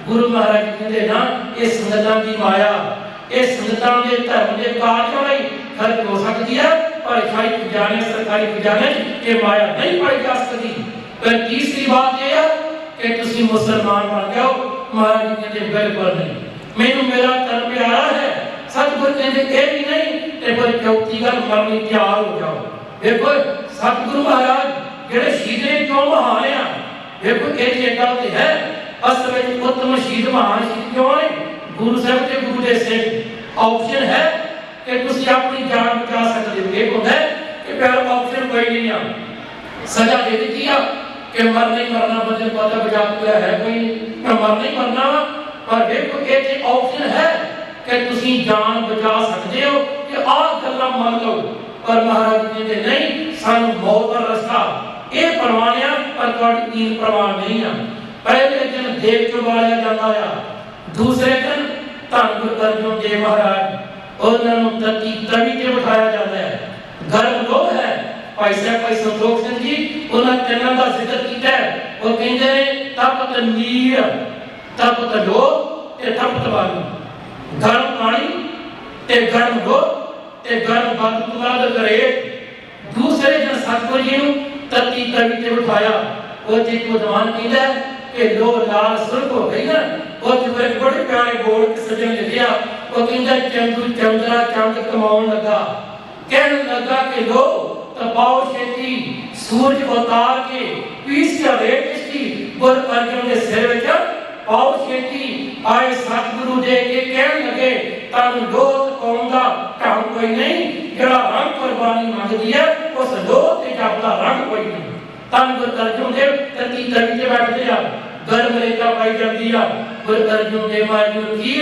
ਗੁਰੂ ਮਹਾਰਾਜ ਕਹਿੰਦੇ ਨਾ ਇਹ ਸੰਗਤਾਂ ਦੀ ਮਾਇਆ ਇਹ ਸੰਗਤਾਂ ਦੇ ਧਰਮ ਦੇ ਕਾਰਜਾਂ ਲਈ ਖਰਚ ਹੋ ਸਕਦੀ ਹੈ ਪਰ ਖਾਈ ਖਜ਼ਾਨੇ ਸਰਕਾਰੀ ਖਜ਼ਾਨੇ ਇਹ ਮਾਇਆ ਨਹੀਂ ਪਾਈ ਜਾ ਸਕਦੀ ਪਰ ਤੀਸਰੀ ਬਾਤ ਇਹ ਹੈ ਕਿ ਤੁਸੀਂ ਮੁਸਲਮਾਨ ਬਣ ਜਾਓ ਮਹਾਰਾਜ ਕਹਿੰਦੇ ਬਿਲਕੁਲ ਨਹੀਂ ਮੈਨੂੰ ਮੇਰਾ ਧਰਮ ਪਿਆਰਾ ਹੈ ਸਤਿਗੁਰ ਕਹਿੰਦੇ ਇਹ ਵੀ ਨਹੀਂ ਤੇ ਫਿਰ ਚੌਥੀ ਗੱਲ ਮਰਨੀ ਤਿਆਰ ਹੋ ਜਾਓ ਦੇਖੋ ਸਤਿਗੁਰੂ ਮਹਾਰਾਜ ਜਿਹੜੇ ਸ਼ਹੀਦ ਨੇ ਕਿਉਂ ਮਹਾਨ ਆ देखो एक गल तो है असल में उत्तम शहीद महान शहीद क्यों है गुरु साहब के गुरु दे सिख ऑप्शन है कि तुसी अपनी जान बचा सकते हो एक होता है कि प्यार ऑप्शन कोई नहीं है सजा दे दी है कि मरना ही मरना बदल पता बचा है कोई मैं मरना ही मरना पर देखो ये ऑप्शन है कि तुसी जान बचा सकते हो कि आ गल्लां मान लो, पर महाराज कहते नहीं सानू मौत का रास्ता ये परवानिया पर तुहाडी तीन परवान नहीं है। पहले दिन देव चुबाया जाता है, दूसरे दिन धन गुरु अर्जुन देव महाराज उन्होंने तती तवी ते बिठाया जाता है। गर्भ लोग है भाई संतोख सिंह जी उन्होंने तीनों का जिक्र किया है। वो कहते हैं तपत नीर तपत लो ते तपत वाली, गर्म पानी ते गर्म लो ते गर्म बंद तुलाद करे। दूसरे दिन सतगुरु जी ने तती तवी ते बिठाया, वो जी को जवान कहता है कि लो लाल सुर्ख हो गई ना, वो फिर बड़े प्यारे बोल के सजन लिखिया। वो कहता चंदू चंद्रा चंद कमाउन लगा, कहने लगा कि लो तपाओ छेती सूरज उतार के पीस के रेत इसकी गुर अर्जुन के सिर विच पाओ छेती। आए सतगुरु दे के कहने लगे तन लोथ कौम दा ढंग कोई नहीं, जड़ा रंग कुर्बानी मंगदी है उस लोथ ते जपदा रंग कोई नहीं। तन गुर अर्जुन देव तती तवी ते बैठदे आ, गर्म रेता पाई जाती है। गुर अर्जुन देव महाराज की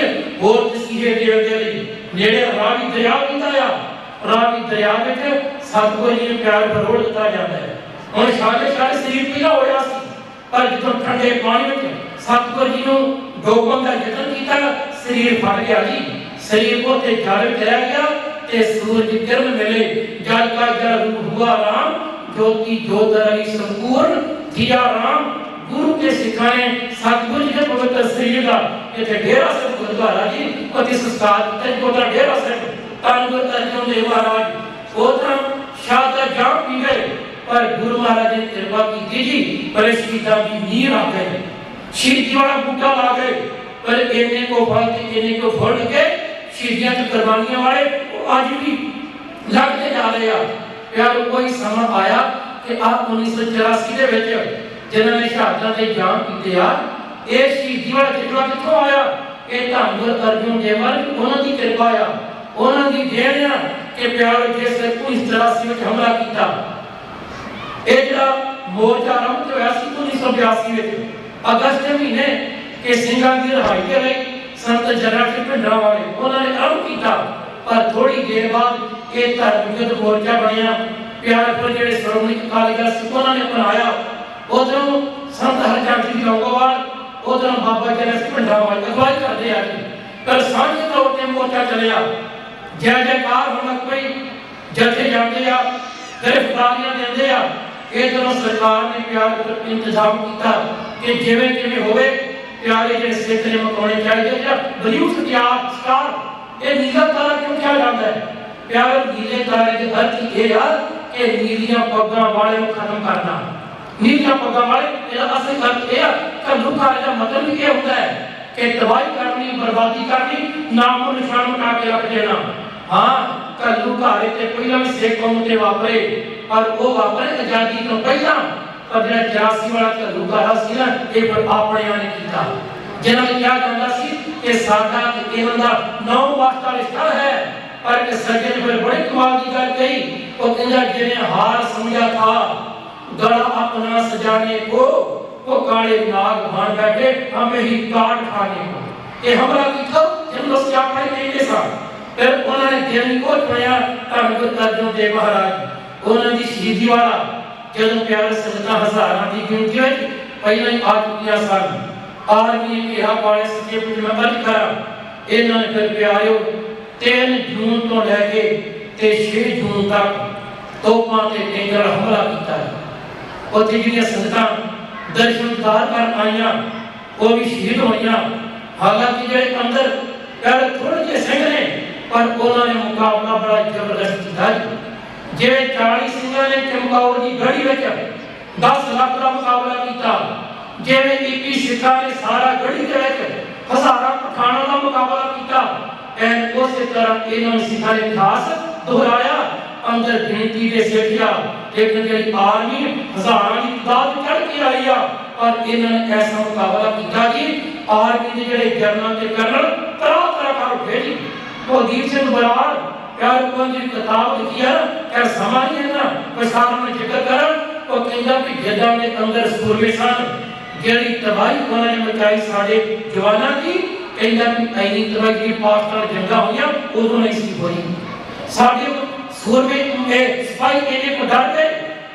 होर तसीहे देव दे लई नेड़े रावी दरिया पींदा आ, रावी दरिया विच सतगुरु जी ने प्यार फरोड़ दिता जाता है। हुण शाले शाले शरीर पीला होया सी, पर जदों ठंडे पानी विच सतगुरु जी ने डोबण दा यतन कीता शरीर फट गया जी, शरीर को ते जल विच रह गया ते सूरज किरण मिले जल का जल रूप हुआ राम, ज्योति ज्योत रही संपूर्ण थिया राम। गुरु के सिखाने सतगुरु जी के पवित्र शरीर का इत्थे डेरा सिर्फ गुरुद्वारा जी पति संस्कार ते गोदा डेरा सिर्फ तन गुरु अर्जुन देव महाराज ओथरा शादा जाम पी गए, पर गुरु महाराज ने कृपा की जी पर शहीदा की नीर आ गए, शहीदी वाला बूटा ला गए, पर इन्ने को फल के इन्ने को फल के शहीदियां ते कुर्बानियां वाले आज भी लगते जा रहे हैं। प्यार कोई समा आया कि आप 1984 दे विच जिन्होंने शहादत के जाम कीते आ, ये शहीदी वाला जिगरा कित्थों आया? ये धन गुरु अर्जुन देव महाराज उन्हां दी कृपा आ, उन्हां दी देन आ कि प्यार जिस 1984 विच हमला कीता, ये जिहड़ा मोर्चा आरंभ होया सी 1982 विच अगस्त महीने के सिंघां दी रिहाई के लई संत जरनैल सिंह भिंडरां वाले उन्होंने आरंभ कीता, पर थोड़ी देर बाद ये धर्म युद्ध मोर्चा बनिया। प्यार पर जिहड़े श्रोमणी अकाली दल सिख उन्होंने अपनाया, उधरों संत हरचंद जी लौंगोवाल उधरों बाबा जरनैल सिंह भिंडरां वाले अगवाई करदे आ जी, पर सांझे तौर ते मोर्चा चलिया। जय जयकार होना कोई जथे जाते आ गिरफ्तारियां देंदे आ। इधरों सरकार ने प्यार कर इंतजाम किया कि जिवें जिवें होवे प्यारे जिहड़े सिख ने मकाने चाहिए या बलिउड स्टार ये नीला तारा क्यों किया जाता है? प्यार नीले तारे के अर्थ ये आ कि नीलियां पग्गां वाले को खत्म करना। नीलियां पग्गां वाले इसका असली अर्थ ये आ कि लुकारे का मतलब भी ये होता है कि तबाही करनी, बर्बादी करनी, नामो निशान मिटा के रख देना। हाँ कल्लू घारे ते पहला भी सिख कौम ते वापरे, पर वो वापरे आजादी तो पहला, पर जो 84 वाला कल्लू घारा सी ना ये पर अपने ने कीता, जिन्हां ने क्या जांदा सी कि साडा ते इन्हां दा नौ वास्ता रिश्ता है। पर के सज्जन फिर बड़ी कमाल की गल कही, वो कहंदा जिन्हें हार समझा था गला अपना सजाने को, वो काले नाग भान बैठे हमें ही काट खाने को। ये हमला कीता जिन लोग क्या पढ़े नहीं सा, फिर उन्होंने दिन को चुनिया धन गुरु अर्जुन देव महाराज उन्होंने दी शहीदी वाला जदों प्यारे संगतां हज़ारां दी गिनती विच पहले ही आ चुकियां सन। आर्मी ने कहा पाले सच्चे पुज में अर्ज करा, इन्होंने फिर प्यारिओ 3 जून तो लैके ते 6 जून तक तोपां ते टेंगर हमला कीता। उत्थे जिहड़ियां संगतां दर्शनदार कर आईयां वो भी शहीद होईयां। हालांकि जिहड़े अंदर प्यारे थोड़े जे सिंह ने पर उन्होंने मुकाबला बड़ा जबरदस्त किया। जिवें 40 सिंहां ने चमकौर की गढ़ी विच 10 लाख का मुकाबला किया, जिवें 21 सिखां ने सारा गढ़ी दे विच हज़ारां पठाणां का मुकाबला किया, एंड उस तरह इन्होंने सिखां ने इतिहास दोहराया। अंदर गिनती दे सेठिया लेकिन जिहड़ी आर्मी हज़ारां की तादाद चढ़ के आई आ, और इन्होंने ऐसा मुकाबला किया जी आर्मी के जिहड़े जनरल ते कर्नल तरह तरह का उठे जी। कुलदीप सिंह बराड़ प्यार को जी किताब लिखी है क्या समा नहीं है ना प्रसार में जिक्र कर वो कहता कि जदां के अंदर सूरमे सन जिहड़ी तबाही उन्होंने मचाई साडे जवानां की ਕਹਿੰਦਾ ਵੀ ਐਨੀ ਤਰ੍ਹਾਂ ਦੀ ਪਾਸਟਰ ਜੰਗਾਂ ਹੋਈਆਂ ਉਦੋਂ ਨਹੀਂ ਸੀ ਹੋਈ। ਸਾਡੇ ਸੂਰਮੇ ਇਹ ਸਿਪਾਹੀ ਇਹਨੇ ਕੋ ਡਰ ਗਏ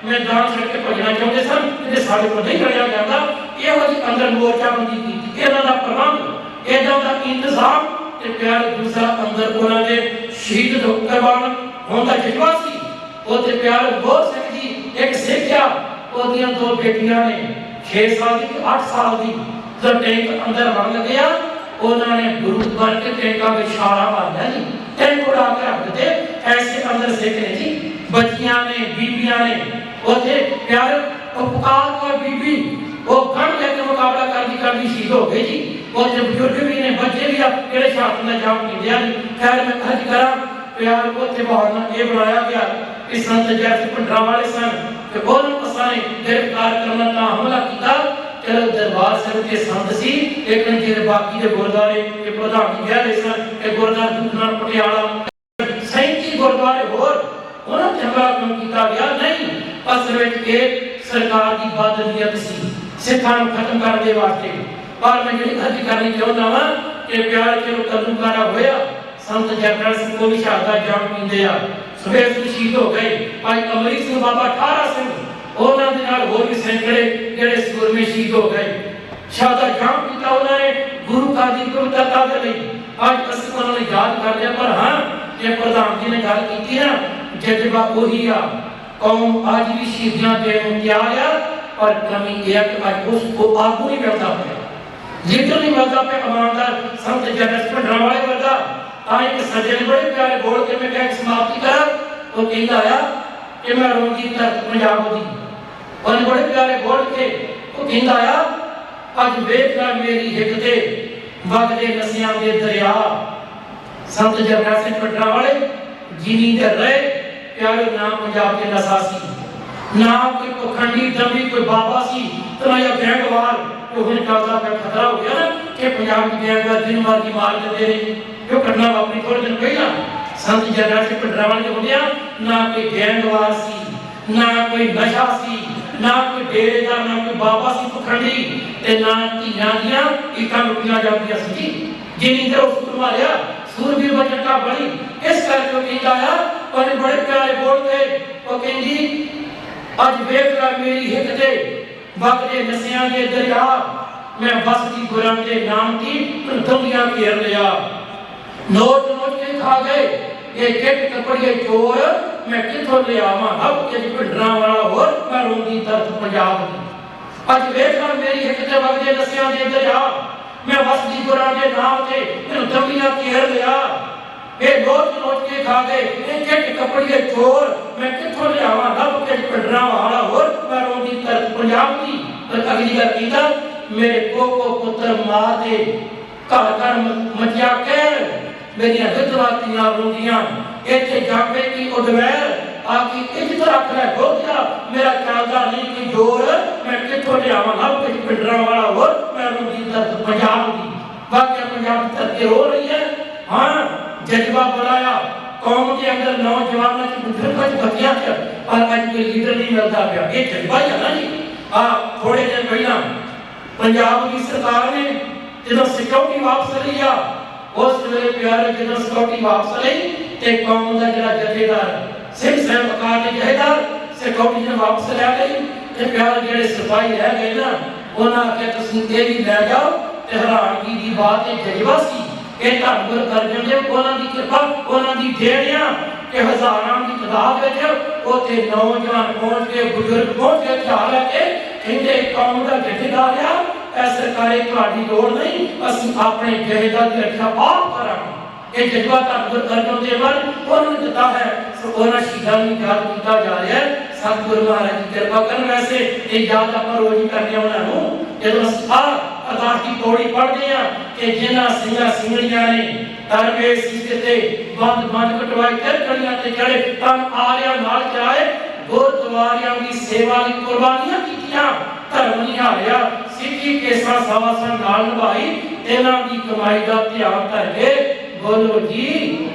ਮੈਦਾਨ ਛੱਡ ਕੇ ਭੱਜਣਾ ਚਾਹੁੰਦੇ ਸਨ ਤੇ ਸਾਡੇ ਕੋਲ ਨਹੀਂ ਲੜਿਆ ਜਾਂਦਾ। ਇਹੋ ਜਿਹੀ ਅੰਦਰ ਮੋਰਚਾਬੰਦੀ ਕੀਤੀ, ਇਹਨਾਂ ਦਾ ਪ੍ਰਬੰਧ, ਇਹਨਾਂ ਦਾ ਇੰਤਜ਼ਾਮ ਤੇ ਪਿਆਰ ਦੂਸਰਾ ਅੰਦਰ ਉਹਨਾਂ ਦੇ ਸ਼ਹੀਦ ਕਰਵਾਉਣ ਹੁੰਦਾ ਜਜ਼ਬਾ ਸੀ। ਉਹ ਤੇ ਪਿਆਰ ਬਹੁਤ ਸਿੰਘ ਜੀ ਇੱਕ ਸਿੱਖਿਆ ਉਹਦੀਆਂ ਦੋ ਬੇਟੀਆਂ ਨੇ 6 ਸਾਲ ਦੀ 8 ਸਾਲ ਦੀ ਜਦ ਟੈਂਕ ਅੰਦਰ ਵੜਨ ਲੱਗਿਆ ਉਹਨਾਂ ਨੇ ਬਰੂਦ ਬਣ ਕੇ ਟੈਂਕਾਂ ਵਿੱਚ ਛਾਲਾ ਮਾਰਿਆ ਜੀ। ਟੈਂਕ ਉਡਾ ਕੇ ਰੱਖ ਦਿੱਤੇ ਐਸੇ ਅੰਦਰ ਸਿੱਖ ਨੇ ਜੀ। ਬੱਚੀਆਂ ਨੇ ਬੀਬੀਆਂ ਨੇ ਉਹਦੇ ਪਿਆਰ ਉਪਕਾਰ ਕੋਈ ਬੀਬੀ ਉਹ ਗੜ ਲੈ ਕੇ ਮੁਕਾਬਲਾ ਕਰਦੀ ਸ਼ਹੀਦ ਹੋ ਗਈ ਜੀ। ਉਹਦੇ ਬਜ਼ੁਰਗ ਵੀ ਨੇ ਬੱਚੇ ਵੀ ਆ ਕਿਹੜੇ ਸ਼ਾਸਤਰ ਦਾ ਜਾਮ ਨਹੀਂ ਦਿਆ। ਖੈਰ ਮੈਂ ਅੱਜ ਕਰਾਂ ਪਿਆਰ ਉੱਥੇ ਬਹਾਨਾ ਇਹ ਬਣਾਇਆ ਗਿਆ ਕਿ ਸੰਤ ਜੈਸੇ ਭੰਡਰਾ ਵਾਲੇ ਸਨ ਕਿ ਉਹਨਾਂ ਅਸਾਂ ਨੇ ਗ੍ਰਿਫਤਾਰ ਕਰਨਾ ਤਾਂ ਹਮਲਾ ਕੀਤਾ। ਚਲੋ ਦਰਬਾਰ ਸਾਹਿਬ ਦੇ ਸੰਤ ਸੀ ਲੇਕਿਨ ਜਿਹੜੇ ਬਾਕੀ ਦੇ ਗੁਰਦੁਆਰੇ ਇਹ ਪ੍ਰਧਾਨ ਜੀ ਗਏ ਸਨ ਕਿ ਗੁਰਦੁਆਰਾ ਦੁਖਨਾਰ ਪਟਿਆਲਾ 37 ਗੁਰਦੁਆਰੇ ਹੋਰ ਉਹਨਾਂ ਹਮਲਾ ਕਿਉਂ ਕੀਤਾ ਗਿਆ? ਨਹੀਂ, ਅਸਲ ਵਿੱਚ ਇਹ ਸਰਕਾਰ ਦੀ ਬਦਨੀਅਤ ਸੀ ਸਿੱਖਾਂ ਨੂੰ ਖਤਮ ਕਰਨ ਦੇ ਵਾਸਤੇ। ਪਰ ਮੈਂ ਜਿਹੜੀ ਅਰਜ਼ ਕਰਨੀ ਚਾਹੁੰਦਾ ਵਾਂ ਕਿ ਪਿਆਰ ਚਲੋ ਕਦਮਕਾਰਾ ਹੋਇਆ। ਸੰਤ ਜਰਨੈਲ ਸਿੰਘ ਕੋ ਵੀ ਸ਼ਹਾਦਤ ਜਾਮ ਪੀਂਦੇ ਆ, ਸੁਬੇਰ ਸਿੰਘ ਸ਼ਹੀਦ ਹੋ ਗਏ, ਭਾਈ ਅਮਰੀਕ ਸਿੰਘ ਬਾਬਾ ਠਾਰਾ ਸਿੰਘ ਉਹਨਾਂ ਦੇ ਨਾਲ ਹੋਰ ਵੀ ਸੈਂਕੜੇ ਜਿਹੜੇ ਸੂਰਮੇ ਸ਼ਹੀਦ ਹੋ ਗਏ। ਸ਼ਹਾਦਤ ਜਾਮ ਪੀਤਾ ਉਹਨਾਂ ਨੇ ਗੁਰੂ ਘਰ ਦੀ ਪਵਿੱਤਰਤਾ ਦੇ ਲਈ। ਅੱਜ ਅਸੀਂ ਉਹਨਾਂ ਨੂੰ ਯਾਦ ਕਰਦੇ ਹਾਂ। ਪਰ ਹਾਂ ਜੇ ਪ੍ਰਧਾਨ ਜੀ ਨੇ ਗੱਲ ਕੀਤੀ ਨਾ ਜਜ਼ਬਾ ਉਹੀ ਆ। ਕੌਮ ਅੱਜ ਵੀ ਸ਼ਹੀਦੀਆਂ ਦੇਣ ਨੂੰ ਤਿਆਰ ਆ ਪਰ ਕਮੀ ਇਹ ਕਿ ਅੱਜ ਉਸ ਕੋ ਆਗੂ ਨਹੀਂ ਮਿਲਦਾ ਪਿਆ, ਲੀਡਰ ਨਹੀਂ ਮਿਲਦਾ ਪਿਆ ਇਮਾਨਦਾਰ ਸੰਤ ਜਰਨੈਲ ਭੰਡਰਾ ਵਾਲੇ ਵਰਗਾ। ਤਾਂ ਇੱਕ ਸੱਜਣ ਬੜੇ ਪਿਆਰੇ ਬੋਲ ਕੇ ਮੈਂ ਕਿਹਾ ਸਮਾਪਤੀ ਕਰਾਂ। ਉਹ ਕਹਿੰਦਾ ਆ ਕਿ ਮੈਂ ਰੋਂਦੀ ਧਰਤ ਪੰਜਾਬ ਦੀ। ਉਹਨੇ ਬੜੇ ਪਿਆਰੇ ਬੋਲ ਕੇ ਉਹ ਕਹਿੰਦਾ ਆ ਅੱਜ ਵੇਖ ਲੈ ਮੇਰੀ ਹਿੱਕ ਤੇ ਵਗਦੇ ਨਸਿਆਂ ਦੇ ਦਰਿਆ। ਸੰਤ ਜਰਨੈਲ ਸਿੰਘ ਭੰਡਰਾ ਵਾਲੇ ਜਿਨੀ ਦੇ ਰਹੇ ਪਿਆਰੇ ਨਾਮ ਪੰਜਾਬ ਦੇ ਨਸਾ ਸੀ ਨਾ ਕੋਈ ਪਖੰਡੀ ਦੰਬੀ ਕੋਈ ਬਾਬਾ ਸੀ ਤਾਂ ਇਹ ਗੈਂਗਵਾਰ ਉਹ ਹੁਣ ਕਾਜ਼ਾ ਦਾ ਖਤਰਾ ਹੋ ਗਿਆ ਨਾ ਕਿ ਪੰਜਾਬ ਦੀ ਗੈਂਗਵਾਰ ਦਿਨ ਵਾਰ ਦੀ ਮਾਰ ਦਿੰਦੇ ਨੇ। ਜੋ ਘਟਨਾ ਵਾਪਰੀ ਥੋੜੇ ਦਿਨ ਪਹਿਲਾਂ ਸੰਤ ਜਰਨੈਲ ਸਿੰਘ ਭੰਡਰਾ ਵਾਲੇ ਹੁੰਦਿਆ ਨਾ ਕੋਈ ਗੈਂਗਵਾਰ ਸੀ ਨਾ ਕੋਈ ਨਸ਼ਾ ਸੀ ਨਾ ਕੋਈ ਡੇਰੇਦਾਰ ਨਾ ਕੋਈ ਬਾਬਾ ਸੀ ਪਖੰਡੀ ਤੇ ਨਾ ਧੀਆਂ ਦੀਆਂ ਇੱਟਾਂ ਲੁੱਟੀਆਂ ਜਾਂਦੀਆਂ ਸੀ। ਜਿਨੀ ਤੇ ਉਸ ਮਾਰਿਆ ਸੂਰਬੀਰ ਬਚਨ ਦਾ ਬੜੀ ਇਸ ਕਰਕੇ ਕਹਿੰਦਾ ਆ ਉਹਨੇ ਬੜੇ ਪਿਆਰੇ ਬੋਲ ਕੇ ਉਹ ਕਹਿੰਦੀ ਅੱਜ ਵੇਖ ਲੈ ਮੇਰੀ ਹਿੱਕ ਤੇ ਵਗਦੇ ਨਸਿਆਂ ਦੇ ਦਰਿਆ। ਮੈਂ ਬਸਦੀ ਗੁਰਾਂ ਦੇ ਨਾਮ ਦੀ ਦੁਨੀਆ ਘੇਰ ਲਿਆ। ਨੋਚ ਨੋਚ ਕੇ ਖਾ ਗਏ ਇਹ ਕਿੱਟ ਕਪੜੀਏ ਚੋਰ ਮੈਂ ਕਿੱਥੋਂ ਲਿਆਵਾਂ ਹੱਬ ਕੇ ਭੰਡਰਾ ਵਾਲਾ ਹੋਰ ਮੈਂ ਰੋਂਦੀ ਦਰਦ ਪੰਜਾਬ ਦੀ। ਅੱਜ ਵੇਖ ਲੈ ਮੇਰੀ ਹਿੱਕ ਤੇ ਵਗਦੇ ਨਸਿਆਂ ਦੇ ਦਰਿਆ। ਮੈਂ ਬਸਦੀ ਗੁਰਾਂ ਦੇ ਨਾਮ ਤੇ ਮੈਨੂੰ ਦੁਨੀਆ ਘੇਰ ਲਿਆ। ਇਹ ਨੋਚ ਕੇ ਖਾ ਗਏ ਇਹ ਕਿੱਟ ਕਪੜੀਏ ਚੋਰ ਮੈਂ ਕਿੱਥੋਂ ਲਿਆਵਾਂ ਹੱਬ ਕੇ ਭੰਡਰਾ ਵਾਲਾ ਹੋਰ ਮੈਂ ਰੋਂਦੀ ਦਰਦ ਪੰਜਾਬ ਦੀ। ਪਰ ਅਗਲੀ ਗੱਲ ਕੀਤਾ ਮੇਰੇ ਕੋਕੋ ਪੁੱਤਰ ਮਾਂ ਦੇ ਘਰ ਘਰ ਮਚਿਆ ਕਹਿਰ ਮੇਰੀਆਂ ਵਿਧਵਾ ਧੀਆਂ ਰੋਂਦੀਆਂ ਇੱਥੇ ਜਾਪੇ ਕੀ ਉਡਵੈਰ ਆ ਕੀ ਇੱਜ਼ਤ ਰੱਖ ਲੈ ਗੋਦਿਆ ਮੇਰਾ ਚੱਲਦਾ ਨਹੀਂ ਕੋਈ ਜੋਰ ਮੈਂ ਕਿੱਥੋਂ ਲਿਆਵਾਂ ਲੱਭ ਕੇ ਭੰਡਰਾ ਵਾਲਾ ਹੋਰ ਮੈਂ ਰੋਂਦੀ ਦਰਦ ਪੰਜਾਬ ਦੀ। ਵਾਕਿਆ ਪੰਜਾਬ ਦੀ ਧਰਤੀ ਹੋ ਰਹੀ ਹੈ। ਹਾਂ ਜਜ਼ਬਾ ਬਣਾਇਆ ਕੌਮ ਦੇ ਅੰਦਰ ਨੌਜਵਾਨਾਂ ਚ ਬੁੱਢੇ ਬੱਚਿਆਂ ਚ ਪਰ ਅੱਜ ਕੋਈ ਲੀਡਰ ਨਹੀਂ ਮਿਲਦਾ ਪਿਆ। ਇਹ ਜਜ਼ਬਾ ਹੀ ਹੈ ਨਾ ਜੀ। ਥੋੜੇ ਦਿਨ ਪਹਿਲਾਂ ਪੰਜਾਬ ਦੀ ਸਰਕਾਰ ਨੇ ਜਦੋਂ ਸਿਕਿਉਰਿਟੀ ਵਾਪਸ ਲਈ ਆ ਉਸ ਵੇਲੇ ਪਿਆਰੇ ਜਦੋਂ ਸਿਕਿਉਰਿਟੀ ਵਾਪਸ ਲਈ ਤੇ ਕੌਮ ਦਾ ਜਿਹੜਾ ਜਥੇਦਾਰ ਸਿੰਘ ਸਾਹਿਬ ਅਕਾਲ ਦੇ ਜਥੇਦਾਰ ਸਿਕਿਉਰਿਟੀ ਨੇ ਵਾਪਸ ਲੈ ਲਈ ਤੇ ਪਿਆਰੇ ਜਿਹੜੇ ਸਿਪਾਹੀ ਰਹਿ ਗਏ ਨਾ ਉਹਨਾਂ ਆਖਿਆ ਤੁਸੀਂ ਇਹ ਵੀ ਲੈ ਜਾਓ ਤੇ ਹੈਰਾਨਗੀ ਦੀ ਬਾਤ ਇਹ ਜਜ਼ਬਾ ਸੀ ਇਹ ਧੰਨ ਗੁਰੂ ਅਰਜਨ ਦੇਵ ਉਹਨਾਂ ਦੀ ਕਿਰਪਾ ਉਹਨਾਂ ਦੀ ਦੇਣਿਆ ਕਿ ਹਜ਼ਾਰਾਂ ਦੀ ਤਾਦਾਦ ਵਿੱਚ ਉੱਥੇ ਨੌਜਵਾਨ ਪਹੁੰਚ ਕੇ ਬਜ਼ੁਰਗ ਪਹੁੰਚ ਕੇ ਹਥਿਆਰ ਲੈ ਕੇ ਕਹਿੰਦੇ ਕੌਮ ਦਾ ਜਥੇਦਾਰ ਆ ਇਹ ਸਰਕਾਰੀ ਤੁਹਾਡੀ ਲੋੜ ਨਹੀਂ ਅਸੀਂ ਆਪਣੇ ਜਥੇਦਾਰ ਦੀ ਰੱਖਿਆ ਆਪ ਕਰਾਂਗੇ। ਇਹ ਜਜ਼ਬਾ ਧੰਨ ਗੁਰੂ ਅਰਜਨ ਦੇਵ ਉਹਨਾਂ ਨੇ ਦਿੱਤਾ ਹੈ। ਸੋ ਉਹਨਾਂ ਸ਼ਹੀਦਾਂ ਨੂੰ ਯਾਦ ਕੀਤਾ ਜਾ ਰਿਹਾ ਹੈ। ਸਤਿਗੁਰੂ ਮਹਾਰਾਜ ਦੀ ਕਿਰਪਾ ਕਰਨ ਵੈਸੇ ਇਹ ਯਾਦ ਆਪਾਂ ਰੋਜ਼ ਹੀ ਕਰਦੇ ਉਹਨਾਂ ਨੂੰ ਜਦੋਂ ਅਸੀਂ ਅਰਦਾਸ ਦੀ ਪੌੜੀ ਪੜ੍ਹਦੇ ਆ ਕਿ ਜਿਨ੍ਹਾਂ ਸਿੰਘਾਂ ਸਿੰਘਣੀਆਂ ਨੇ ਤਰਵੇ ਸੀਤੇ ਤੇ ਬੰਦ ਕਟਵਾਈ ਕੜੀਆਂ ਤੇ ਚੜੇ ਤਾਂ ਆਰਿਆਂ ਨਾਲ ਚਲਾਏ ਗੁਰਦੁਆਰਿਆਂ ਦੀ ਸੇਵਾ ਲਈ ਕੁਰਬਾਨੀਆਂ ਕੀਤੀਆਂ ਧਰਮ ਨਿਹਾਲਿਆ ਸਿੱਖੀ ਕੇਸਾਂ ਸਵਾਸਾਂ ਨਾਲ ਨਿਭਾਈ ਇਹਨਾਂ ਦੀ ਕਮਾਈ ਦਾ ਧਿਆਨ ਧਰ ਕੇ ਬੋਲੋ ਜੀ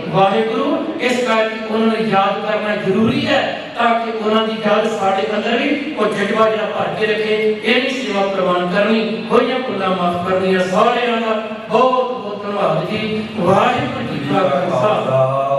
ਵਾਹਿਗੁਰੂ। ਇਸ ਕਰਕੇ ਉਹਨਾਂ ਨੂੰ ਯਾਦ ਕਰਨਾ ਜ਼ਰੂਰੀ ਹੈ ਤਾਂ ਕਿ ਉਹਨਾਂ ਦੀ ਯਾਦ ਸਾਡੇ ਅੰਦਰ ਵੀ ਉਹ ਜਜ਼ਬਾ ਜਿਹੜਾ ਭਰ ਕੇ ਰੱਖੇ। ਇਹ ਨਹੀਂ ਸੇਵਾ ਪ੍ਰਵਾਨ ਕਰਨੀ ਹੋਈਆਂ ਭੁੱਲਾਂ ਮਾਫ ਕਰਨੀਆਂ ਸਾਰਿਆਂ ਦਾ ਬਹੁਤ ਬਹੁਤ ਧੰਨਵਾਦ ਜੀ। ਵਾਹਿਗੁਰੂ ਜੀ ਕਾ ਖਾਲਸਾ